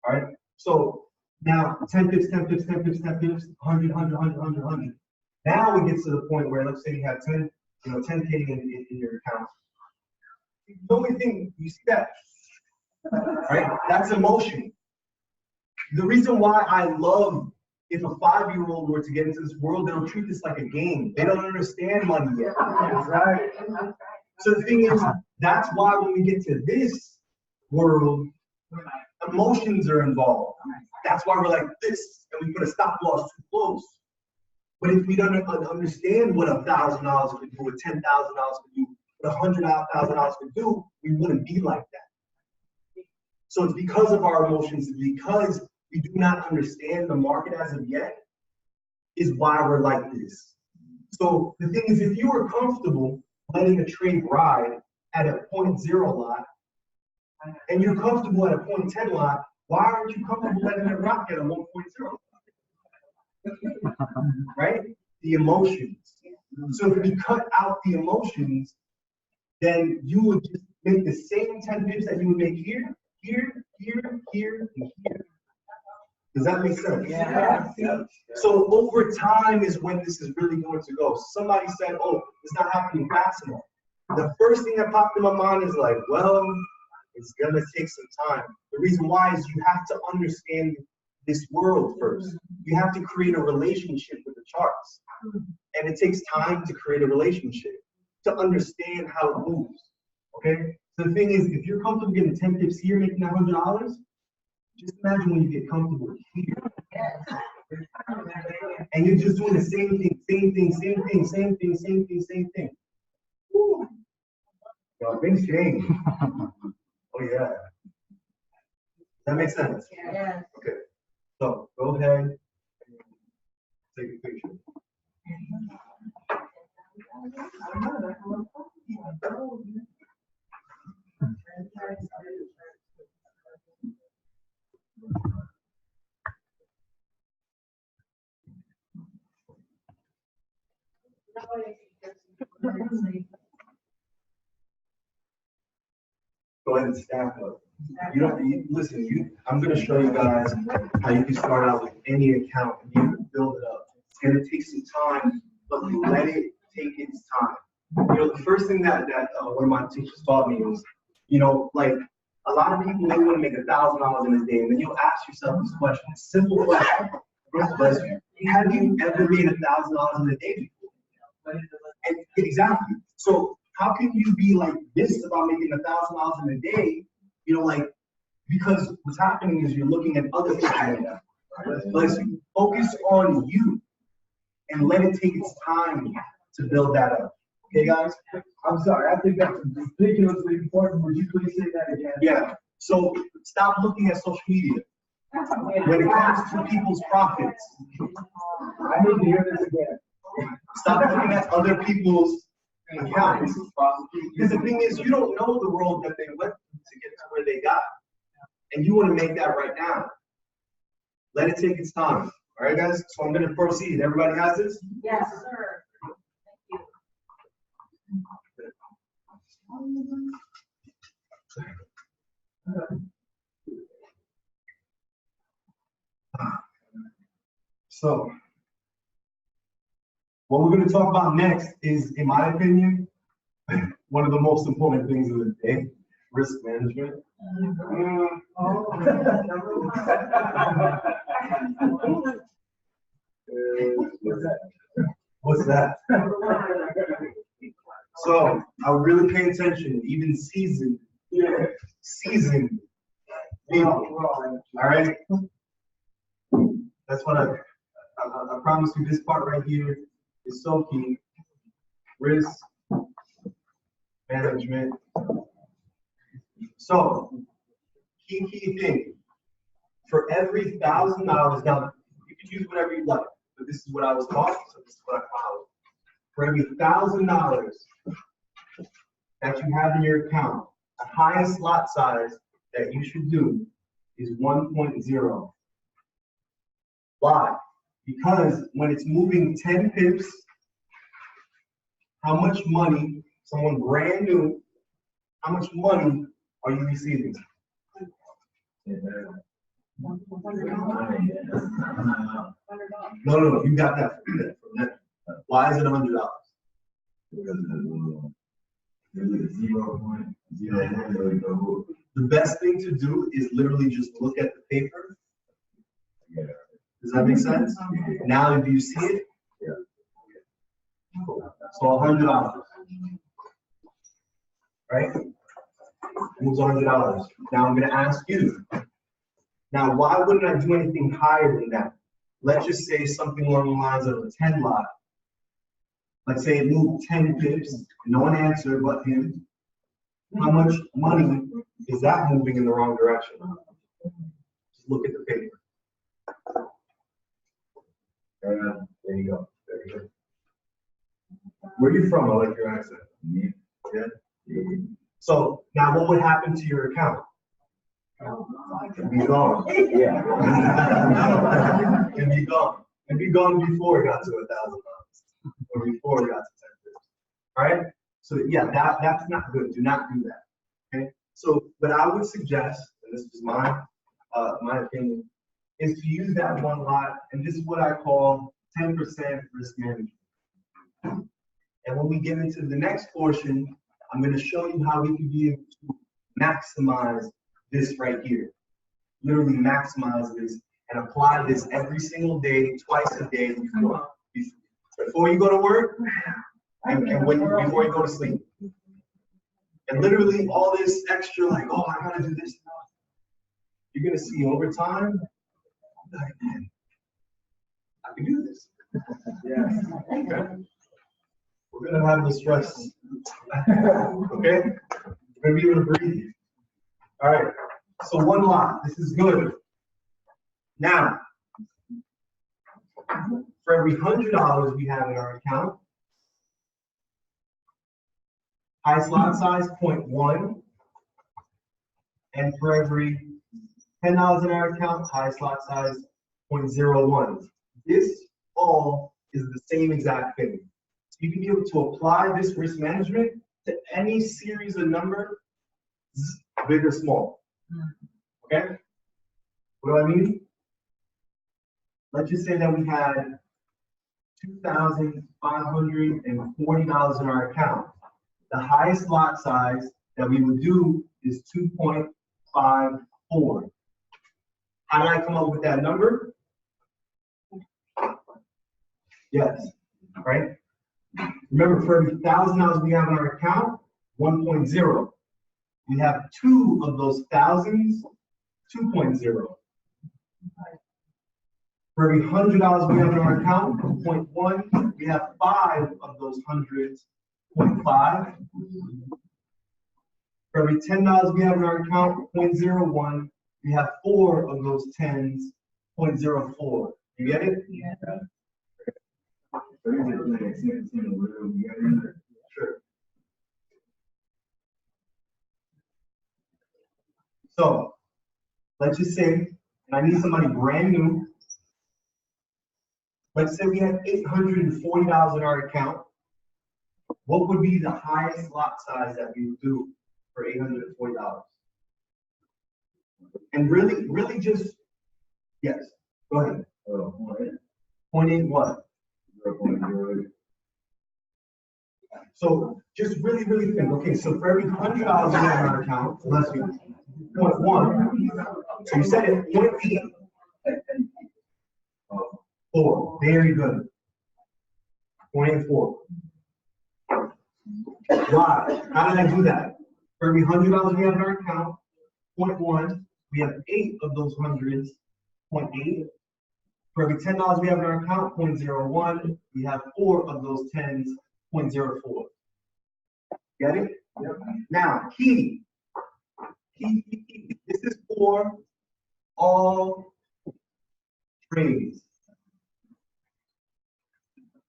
All right. So now 10 pips, 10 pips, 10 pips, 10 pips, 100, 100, 100, 100, 100. Now it gets to the point where let's say you have 10K in your account. The only thing you see that, right? That's emotion. The reason why I love if a 5-year-old were to get into this world, they don't treat this like a game. They don't understand money yet. Right. So the thing is, that's why when we get to this world, emotions are involved. That's why we're like this, and we put a stop loss too close. But if we don't understand what $1,000 could do, what $10,000 could do, what $100,000 could do, we wouldn't be like that. So it's because of our emotions, it's because we do not understand the market as of yet, is why we're like this. So the thing is, if you were comfortable letting a trade ride at a 0.0 lot, and you're comfortable at a 0.10 lot, why aren't you comfortable letting it rock at a 1.0? Right? The emotions. So if we cut out the emotions, then you would just make the same 10 pips that you would make here, here, here, here, and here. Does that make sense? Yeah. So over time is when this is really going to go. Somebody said, oh, it's not happening fast enough. The first thing that popped in my mind is like, well, it's gonna take some time. The reason why is you have to understand this world first. You have to create a relationship with the charts. And it takes time to create a relationship, to understand how it moves, okay? So the thing is, if you're comfortable getting 10 pips here, making $100, just imagine when you get comfortable here. And you're just doing the same thing, same thing, same thing, same thing, same thing, same thing. Woo. Yo, things change. Oh yeah. That makes sense? Yeah. Okay. So go ahead and take a picture. Go ahead and stack up. Listen, I'm going to show you guys how you can start out with any account and you can build it up. It's going to take some time, but let it take its time. You know, the first thing that one of my teachers taught me was, you know, like a lot of people, they want to make $1,000 in a day, and then you'll ask yourself this question, a simple question. God bless you. Have you ever made $1,000 in a day before? And exactly. So how can you be like this about making $1,000 in a day? You know, like, because what's happening is you're looking at other people. Bless you. Focus on you and let it take its time to build that up. Okay, guys? I'm sorry, I think that's ridiculously important. Would you please say that again? Yeah. So stop looking at social media when it comes to people's profits. I need to hear this again. Stop looking at other people's accounts. Because the thing is, you don't know the road that they went to get to where they got. And you want to make that right now. Let it take its time. All right, guys? So I'm going to proceed. Everybody has this? Yes, sir. So, what we're going to talk about next is, in my opinion, one of the most important things of the day, risk management. What's that? So I would really pay attention, even seasoned people. All right. That's what I promise you. This part right here is so key. Risk management. So key thing. For every $1,000, now you can use whatever you like, but this is what I was taught, so this is what I followed. For every $1,000 that you have in your account, the highest lot size that you should do is 1.0. Why? Because when it's moving 10 pips, how much money, someone brand new, how much money are you receiving? No, you got that from that. Why is it $100? The best thing to do is literally just look at the paper. Does that make sense? Now, do you see it? So $100, right? Moves $100. Now I'm going to ask you. Now, why wouldn't I do anything higher than that? Let's just say something along the lines of a 10 lot. Let's say it moved 10 pips, no one answered but him. How much money is that moving in the wrong direction? Just look at the paper. There you go. Very good. Where are you from? I like your accent. Yeah. So now what would happen to your account? It'd be gone. Yeah. It'd be gone. It'd be gone before it got to $1,000 or before it got to 10 pips. All right? So yeah, that's not good. Do not do that. Okay? So, but I would suggest, and this is my opinion, is to use that one lot, and this is what I call 10% risk management. And when we get into the next portion, I'm going to show you how we can be able to maximize this right here. Literally maximize this and apply this every single day, twice a day before you go to work and before you go to sleep. And literally all this extra, like, oh, I gotta do this now. You're gonna see over time, like, man, I can do this. Yeah. Okay. We're gonna have the stress. Okay? We're gonna be able to breathe. All right. So one lot. This is good. Now, for every $100 we have in our account, highest lot size 0.1, and for every $10 in our account, highest lot size 0.01. This all is the same exact thing. So you can be able to apply this risk management to any series of numbers, big or small. Okay? What do I mean? Let's just say that we had $2,540 in our account. The highest lot size that we would do is 2.54. How did I come up with that number? Yes, right? Remember, for every $1,000 we have in our account, 1.0. We have two of those thousands, 2.0. For every $100 we have in our account, 0.1, we have 5 of those hundreds, 0.5. For every $10 we have in our account, 0.01, we have 4 of those 10s, 0.04. You get it? Yeah. Sure. So, let's just say, and I need somebody brand new. Let's say we have $840 in our account. What would be the highest lot size that we would do for $840? And really just, yes, go ahead. 0.8 what? 0.08. So just really think. Okay, so for every $100 we have in our account, unless we 0.1, so you said it 0.8. 4, very good. 0.84. Why? How did I do that? For every $100 we have in our account, 0.1, we have 8 of those hundreds, 0.8. For every $10 we have in our account, 0.01, we have 4 of those 10s, 0.04. Get it? Yep. Now, key. This is for all trades.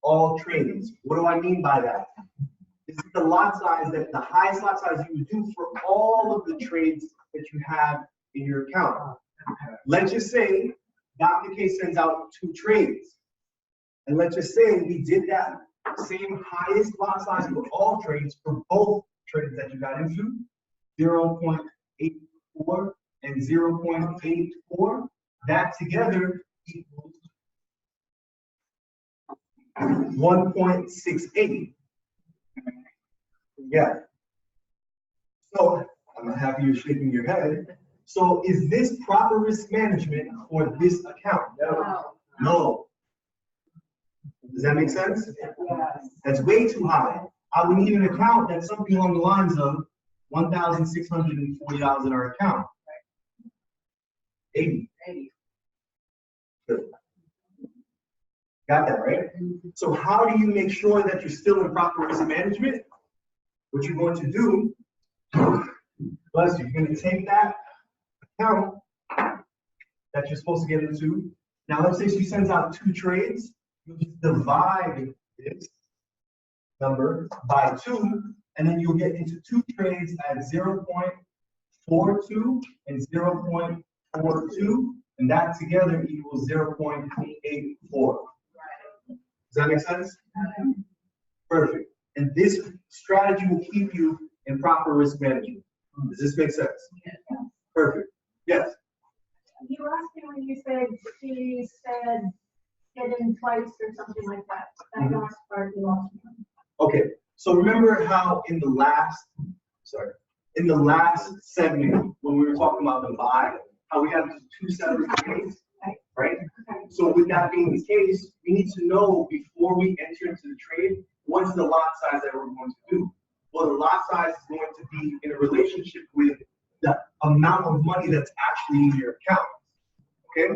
All trades. What do I mean by that? This is the lot size, that the highest lot size you would do for all of the trades that you have in your account. Let's just say Dr. K sends out 2 trades. And let's just say we did that same highest lot size for all trades for both trades that you got into, 0.84 and 0.84. That together equals 1.68. Yeah. So I'm happy you're shaking your head. So is this proper risk management for this account? No. No. Does that make sense? Yes. That's way too high. I would need an account that's something along the lines of $1,640 in our account. 80. Good. Got that, right? So how do you make sure that you're still in proper risk management? What you're going to do, bless you, you're going to take that account that you're supposed to get into. Now, let's say she sends out 2 trades. You just divide this number by 2, and then you'll get into 2 trades at 0.42 and 0.42, and that together equals 0.84. Does that make sense? Perfect. And this strategy will keep you in proper risk management. Does this make sense? Perfect. Yes. You asked me when you said she said get in twice or something like that. That last part you lost me. Okay. So remember how in the last segment when we were talking about the buy, how we have 2 separate trades, right? So with that being the case, we need to know before we enter into the trade, what's the lot size that we're going to do? Well, the lot size is going to be in a relationship with the amount of money that's actually in your account. Okay?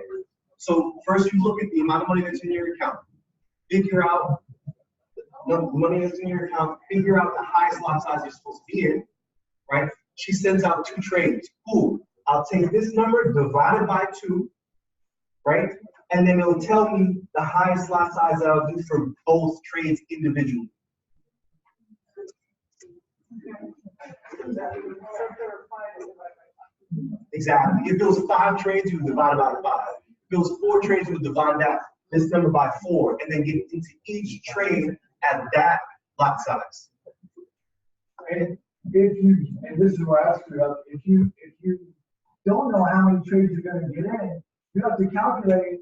So first you look at the amount of money that's in your account. Figure out the money that's in your account. Figure out the highest lot size you're supposed to be in, right? She sends out 2 trades. Cool. I'll take this number divided by 2, right? And then it'll tell me the highest lot size that I'll do for both trades individually. Exactly. If it was 5 trades, you would divide it by 5. If it was 4 trades, you would divide this number by 4, and then get into each trade at that lot size. And if you, and this is where I screwed up, if you don't know how many trades you're gonna get in, you have to calculate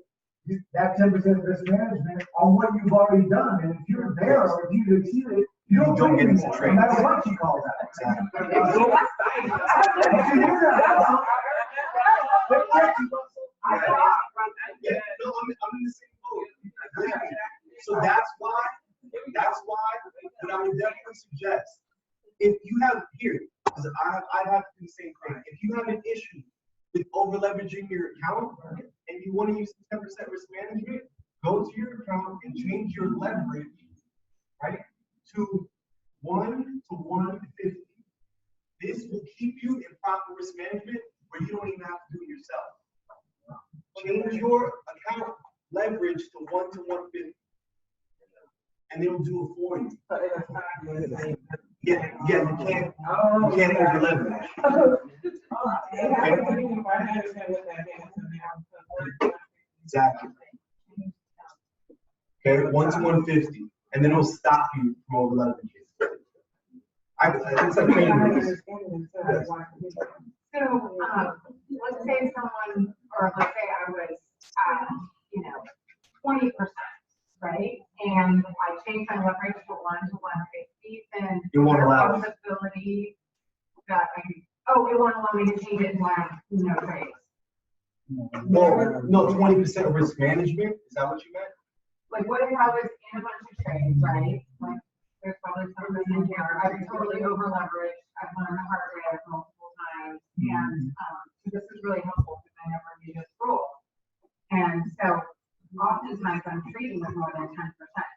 that 10% risk management on what you've already done. And if you're there or if you exceed it, you don't get into the trade. No matter what you call that. Exactly. Yeah, no, I'm in the same boat. So that's why what I would definitely suggest, if you have here, because I have to do the same thing. If you have an issue with over leveraging your account and you want to use 10% risk management, go to your account and change your leverage, right, to 1 to 150. This will keep you in proper risk management where you don't even have to do it yourself. Change your account leverage to 1 to 150, and it'll do it for you. Yeah, you can't over leverage. Exactly. Okay, 1 to 150, and then it'll stop you from over leveraging. It's like So, let's say someone, or let's say I was, 20%, right? And I changed my leverage to 1 to 150, then You won't allow it. possibility that it won't allow me to change it when no trades. no, 20% risk management. Is that what you meant? Like, what if I was in a bunch of trades, right? Like, there's probably something in here. I've totally over leveraged. I've learned the hard way multiple times. And, this is really helpful because I never knew this rule. And so oftentimes I'm trading with more than 10%,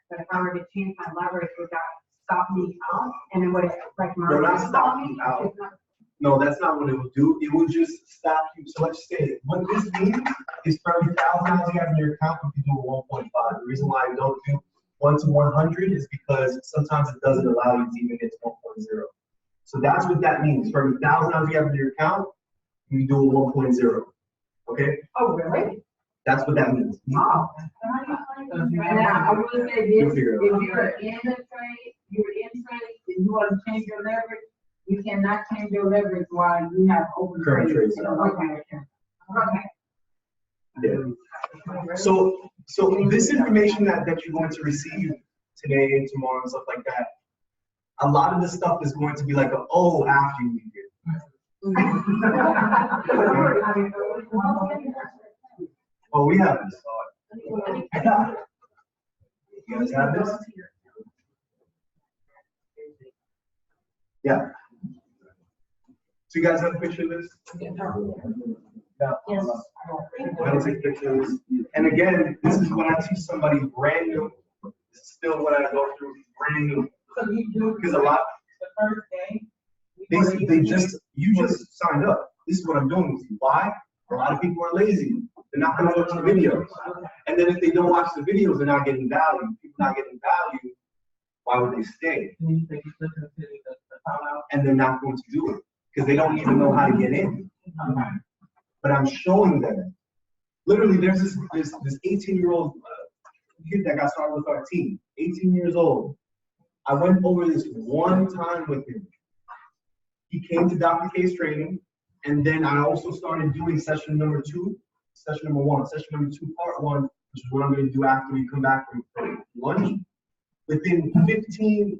but if I were to change my leverage, would that stop me out? And it would, like, No, not stop you out. It's not- No, that's not what it will do. It will just stop you. So let's say what this means is for every $1,000 you have in your account, you can do a 1.5. The reason why I don't do 1 to 100 is because sometimes it doesn't allow you to even get to 1.0. So that's what that means. For every $1,000 you have in your account, you can do a 1.0. Okay? Oh, really? That's what that means. Oh. Now, I will say this, You'll if figure it out. you're in a trade, and you want to change your leverage, you cannot change your leverage while you have open Current trades. trades. Okay. Yeah. So this information that you're going to receive today and tomorrow and stuff like that, a lot of the stuff is going to be like, after you leave here. Oh, we have this. You guys have this? Yeah. So you guys have a picture of this? Yes. I'm gonna take pictures. And again, this is when I teach somebody brand new. This is still what I go through, brand new. Because a lot, you just signed up. This is what I'm doing with you. Why? A lot of people are lazy. They're not gonna watch the videos. And then if they don't watch the videos, they're not getting value. People not getting value, why would they stay? And they're not going to do it because they don't even know how to get in. But I'm showing them. Literally, there's this 18-year-old kid that got started with our team, 18 years old. I went over this one time with him. He came to Dr. K's training, and then I also started doing session number 2, session number 1, session number 2, part 1, which is what I'm going to do after we come back from lunch. Within 18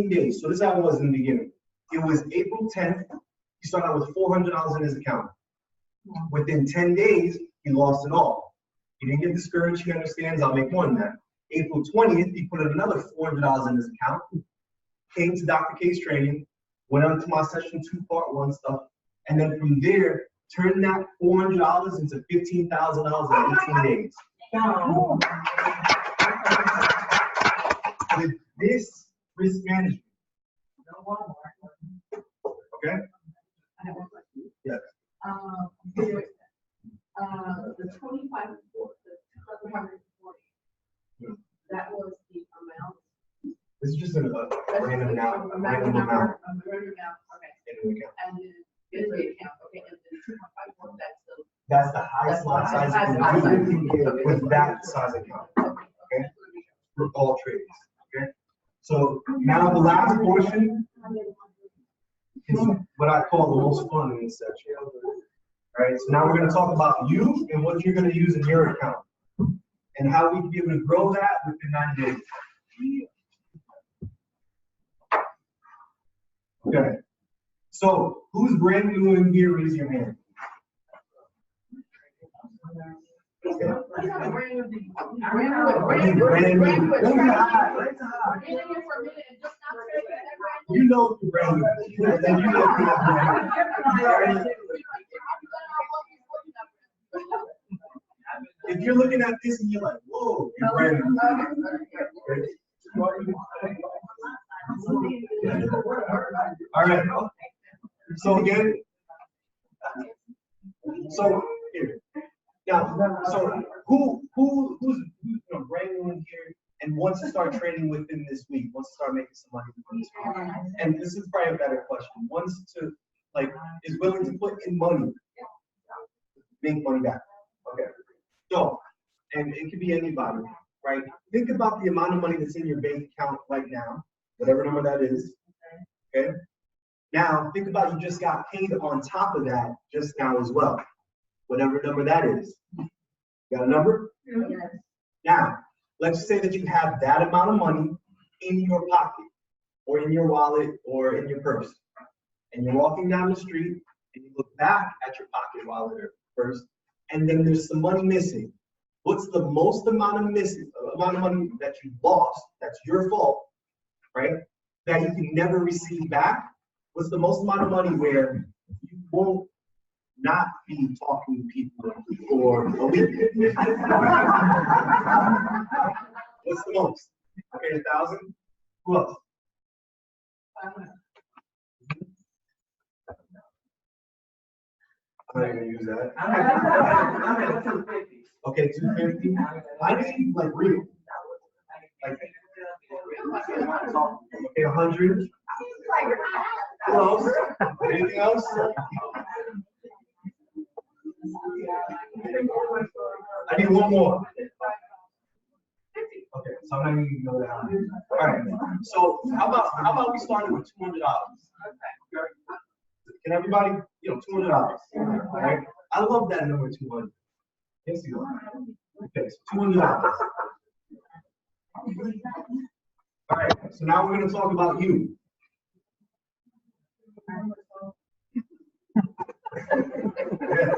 days. So this is how it was in the beginning. It was April 10th. He started out with $400 in his account. Within 10 days, he lost it all. He didn't get discouraged. He understands I'll make more than that. April 20th, he put in another $400 in his account. Came to Dr. K's training. Went on to my session 2, part 1 stuff. And then from there, turned that $400 into $15,000 in 18 days. With this risk management. Okay? I have one question. Yes. The 25, the 740, that was the amount. This is just a random amount. A random amount, okay. In the account. And then, in the account, okay, and then 2.54, That's the highest lot size you can do with that size account. Okay? For all trades. Okay? So now the last portion is what I call the most fun in this section. All right, so now we're going to talk about you and what you're going to use in your account and how we can be able to grow that within 9 days. Okay, so who's brand new in here? Raise your hand. Okay. You know you're brand new. You know you're brand new. If you're looking at this and you're like, whoa, you're brand new. All right. So again, here. Now, so who's brand new in here and wants to start trading within this week, wants to start making some money within this week? And this is probably a better question. Wants to, is willing to put in money, make money back. Okay. So, and it could be anybody, right? Think about the amount of money that's in your bank account right now, whatever number that is. Okay. Now, think about you just got paid on top of that just now as well, whatever number that is. Got a number? Yes. Now, let's say that you have that amount of money in your pocket or in your wallet or in your purse. And you're walking down the street and you look back at your pocket, wallet, or purse, and then there's some money missing. What's the most amount of money that you lost, that's your fault, right? That you can never receive back? What's the most amount of money where you won't not be talking to people for a week? What's the most? Okay, 1,000? Who else? I'm not gonna use that. I'm at 250. Okay, 250. I need like real. Like, okay, 100. Who else? Anything else? I need one more. Okay, so I'm not even gonna go down. All right. So how about we start with $200? Can everybody, $200? All right. I love that number 200. Yes, you are. Okay, so $200. All right. So now we're gonna talk about you. Yeah.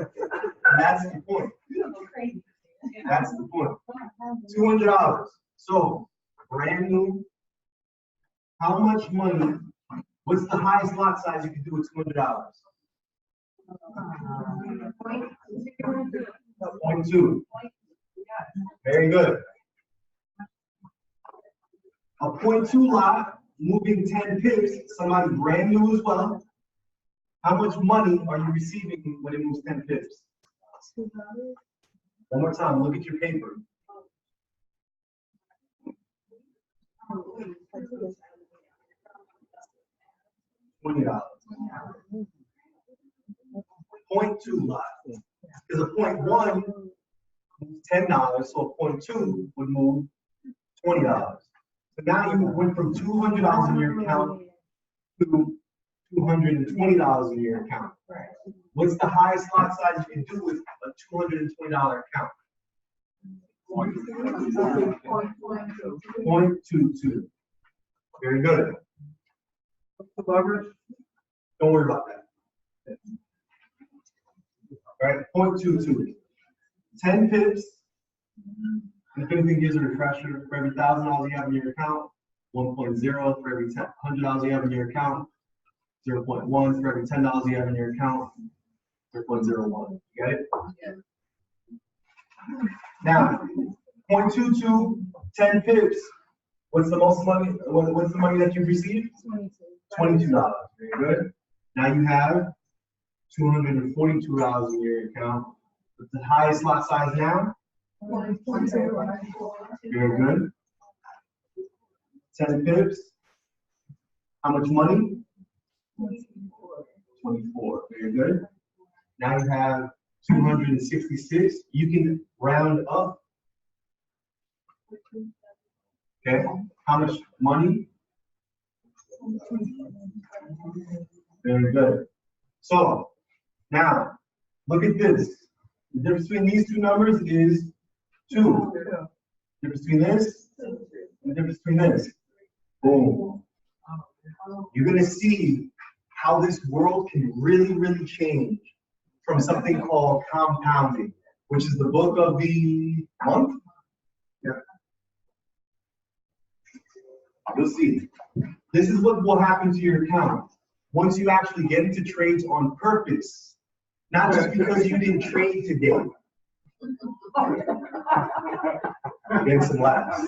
That's the point. That's the point. $200. So, brand new. How much money? What's the highest lot size you can do with $200? 0.2. Very good. A 0.2 lot, moving 10 pips, somebody brand new as well. How much money are you receiving when it moves 10 pips? One more time, look at your paper. $20. 0.2 lot. Because a 0.1 moves $10, so a 0.2 would move $20. So now you went from $200 in your account to $220 in your account. What's the highest lot size you can do with a $220 account? 0.22. Very good. What's the leverage? Don't worry about that. All right, 0.22. 10 pips. And if anything gives a refresher, for every $1,000 you have in your account, 1.0. For every $100 you have in your account, 0.1. For every $10 you have in your account, 0.01. You got it? Yeah. Now, 0.22, 10 pips. What's the most money? What's the money that you've received? $22. Very good. Now you have $242 in your account. What's the highest lot size now? Very good. 10 pips. How much money? 24. Very good. Now you have 266. You can round up. Okay. How much money? Very good. So now look at this. The difference between these two numbers is 2. The difference between this and the difference between this. Boom. You're going to see how this world can really, really change from something called compounding, which is the book of the month. Yeah. You'll see. This is what will happen to your account once you actually get into trades on purpose, not just because you didn't trade today. Getting some laughs.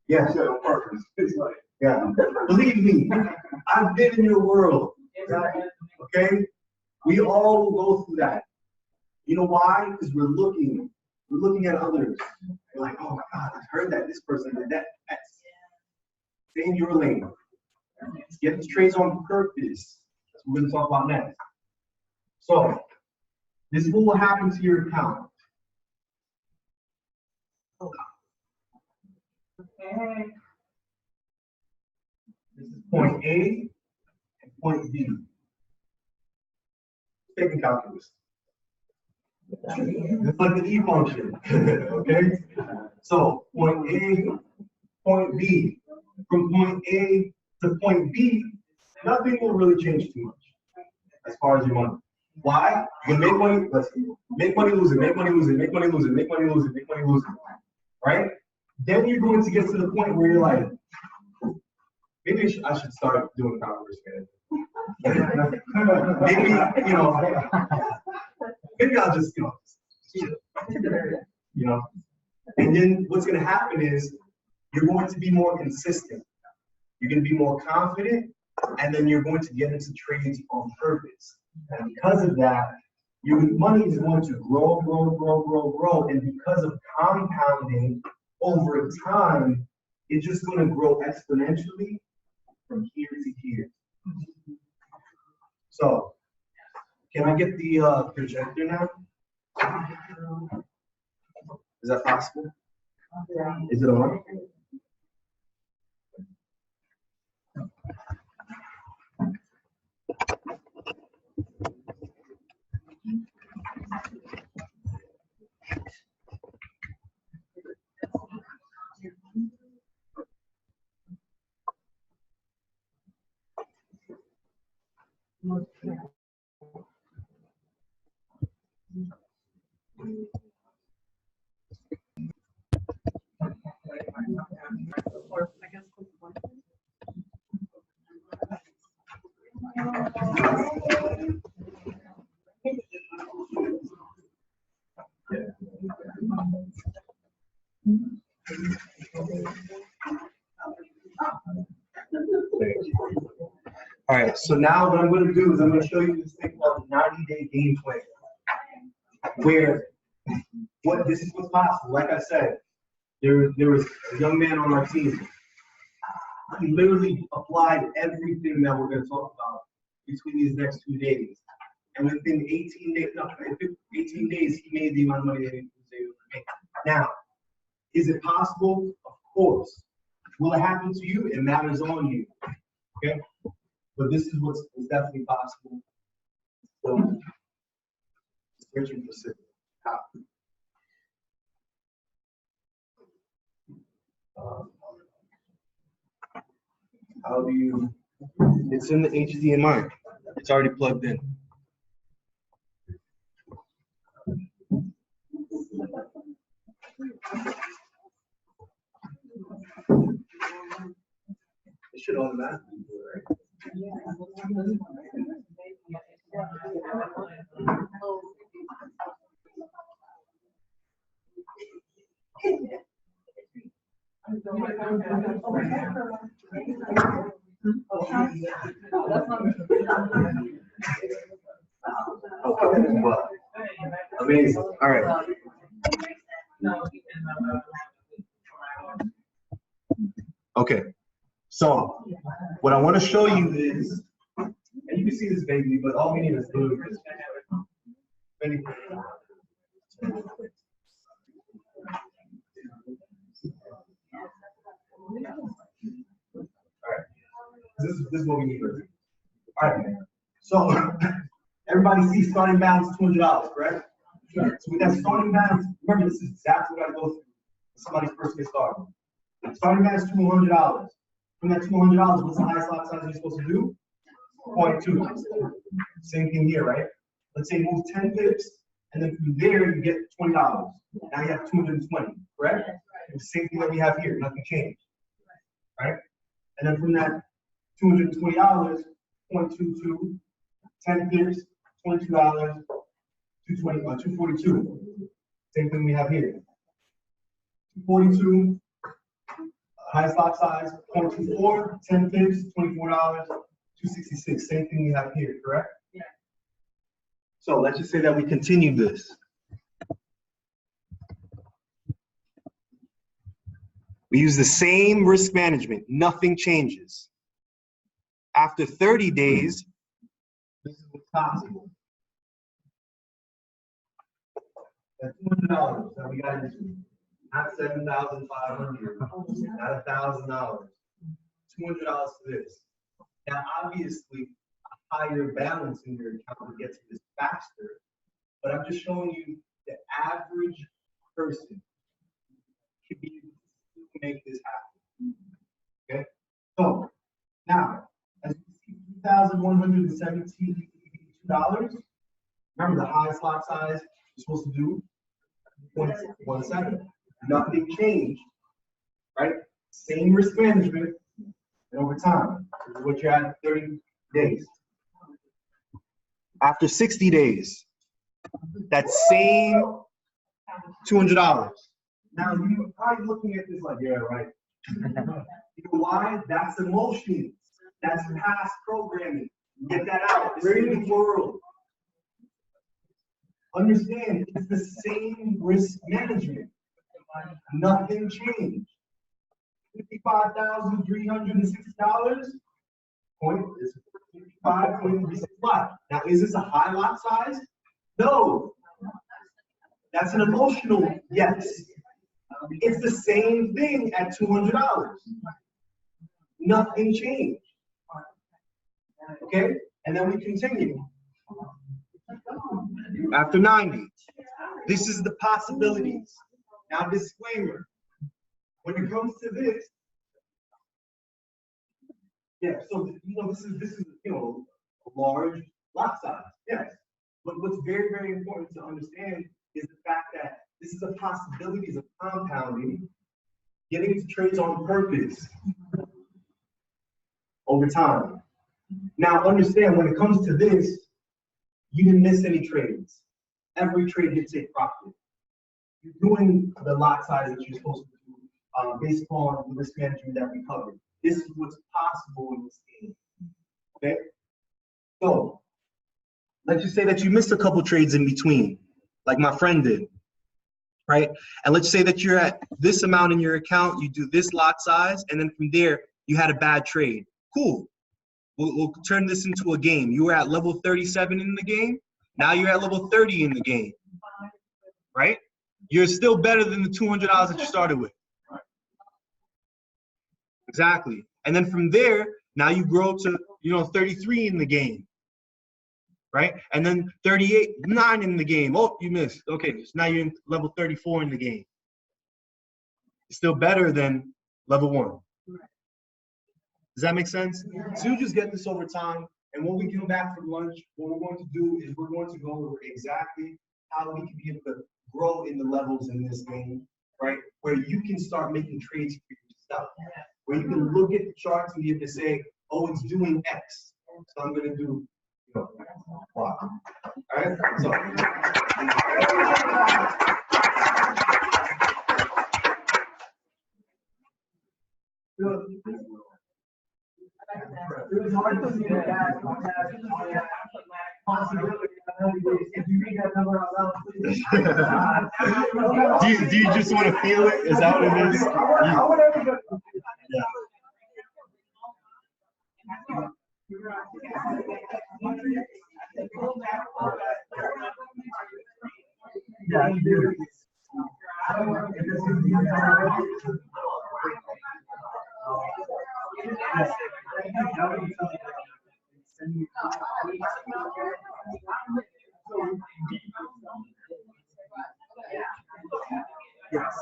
Yeah. On purpose. Yeah. Believe me, I've been in your world. Okay? We all will go through that. You know why? Because we're looking at others. We're like, oh my God, I heard that this person did that. Stay in your lane. Get the trades on purpose. That's what we're going to talk about next. So, this is what will happen to your account. Okay. This is point A and point B. Taking calculus. It's like the E function. Okay? So, point A, point B. From point A to point B, nothing will really change too much as far as your money. Why? You make money, let's see, make money, lose it, make money, lose it, make money, lose it, make money, lose it, make money, lose it. Right? Then you're going to get to the point where you're like, maybe I should start doing proper risk management. Maybe, you know, maybe I'll just, you know. And then what's going to happen is you're going to be more consistent. You're going to be more confident, and then you're going to get into trades on purpose. And because of that, your money is going to grow, grow, grow, grow, grow. And because of compounding over time, it's just going to grow exponentially from here to here. So, can I get the projector now? Is that possible? Is it on? All right, so now what I'm going to do is I'm going to show you this thing called the 90-day game plan, where this is what's possible. Like I said, there was a young man on our team. He literally applied everything that we're going to talk about between these next 2 days, and within 18 days, he made the amount of money that he was able to make. Now, is it possible? Of course. Will it happen to you? It matters on you. Okay. But this is what's definitely possible. So, searching for civic. How do you? It's in the HDMI. It's already plugged in. It should automatically do it, right? Okay, well, amazing. All right. Okay. So, what I want to show you is, and you can see this baby, but all we need is blue. Alright, this is what we need. Alright, so everybody sees starting balance $200, correct? So with that starting balance, remember this is exactly what I go through when somebody's first get started. Starting balance is $200. From that $200, what's the highest lot size you're supposed to do? 0.2. Same thing here, right? Let's say move 10 pips, and then from there you get $20. Now you have 220, correct? The same thing that we have here, nothing changed, right? And then from that $220, 0.22, 10 pips, $22, 242. Same thing we have here. 242. Highest lot size, 0.24, 10 pips, $24, 266. Same thing we have here, correct? Yeah. So let's just say that we continue this. We use the same risk management, nothing changes. After 30 days, this is what's possible. That's $200 that we got into. Not $7,500, not $1,000, $200 for this. Now, obviously, a higher balance in your account will get to this faster, but I'm just showing you the average person can make this happen. Okay? So, now, as you see, $2,172, Remember the highest lot size you're supposed to do 0.17. Nothing changed, right? Same risk management and over time. This is what you're at 30 days. After 60 days, that same $200. Now you're probably looking at this like, yeah, right. You know why? That's emotions. That's past programming. Get that out. It's in the world. Understand, it's the same risk management. Nothing changed. $55,360. Point is 55.35. Now, is this a high lot size? No. That's an emotional yes. It's the same thing at $200. Nothing changed. Okay? And then we continue. After 90, this is the possibilities. Now, disclaimer. When it comes to this, yeah, so this is a large lot size, yes. But what's very, very important to understand is the fact that this is a possibilities of compounding, getting to trades on purpose over time. Now understand, when it comes to this, you didn't miss any trades. Every trade hits a profit. You're doing the lot size that you're supposed to do based upon the risk management that we covered. This is what's possible in this game. Okay? So let's just say that you missed a couple trades in between, like my friend did, right? And let's say that you're at this amount in your account, you do this lot size, and then from there, you had a bad trade. Cool. We'll turn this into a game. You were at level 37 in the game. Now you're at level 30 in the game, right? You're still better than the $200 that you started with. Exactly. And then from there, now you grow to 33 in the game, right? And then 38, 9 in the game. Oh, you missed. Okay, so now you're in level 34 in the game. It's still better than level 1. Does that make sense? So you just get this over time, and when we come back from lunch, what we're going to do is we're going to go over exactly how we can be able to grow in the levels in this game, right? Where you can start making trades for yourself. Where you can look at the charts and be able to say, oh, it's doing X, so I'm going to do Y. All right? So. It was hard to see that possibility if you read that number out loud, please. Do you just want to feel it? Is that what it is? Yeah, you do. Yes.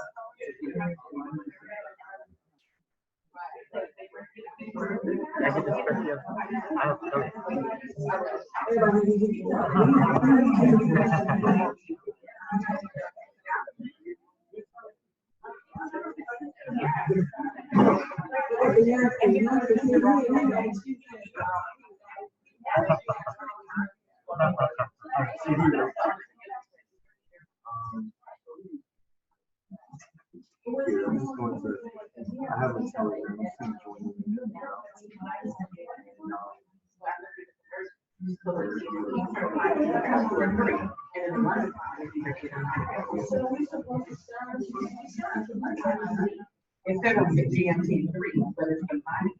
Instead of the GMT3, but it's combined.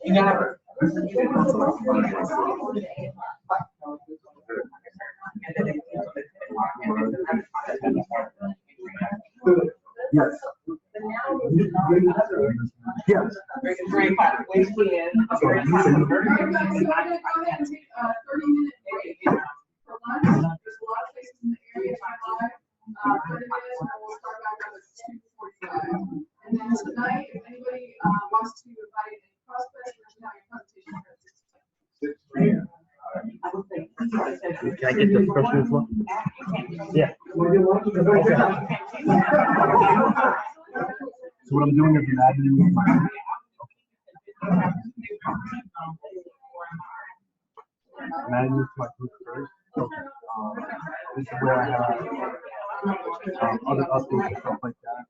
You got it. Yes. Yes. Very fast. Waste in. So we're gonna go ahead and take a 30-minute break for lunch. There's a lot of places in the area to buy. 30 minutes, and we'll start back up at 2:45. And then tonight, if anybody wants to invite any prospects, we're gonna have a presentation at 6:10. I get this question as well? Yeah. Okay. So what I'm doing is I'm adding this to my group first. So, this is where I have other updates and stuff like that.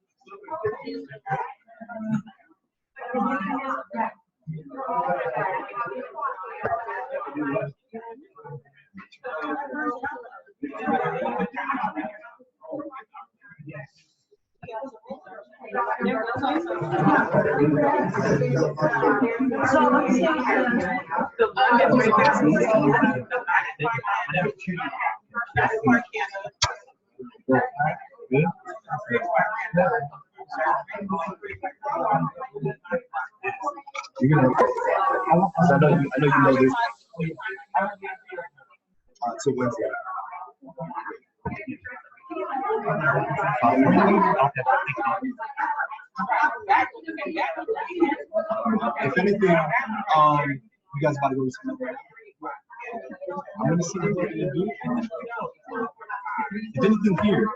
You're gonna, I know you know this. So Wednesday. If anything, you guys about to go to school. I'm gonna see what they're gonna do. If anything here.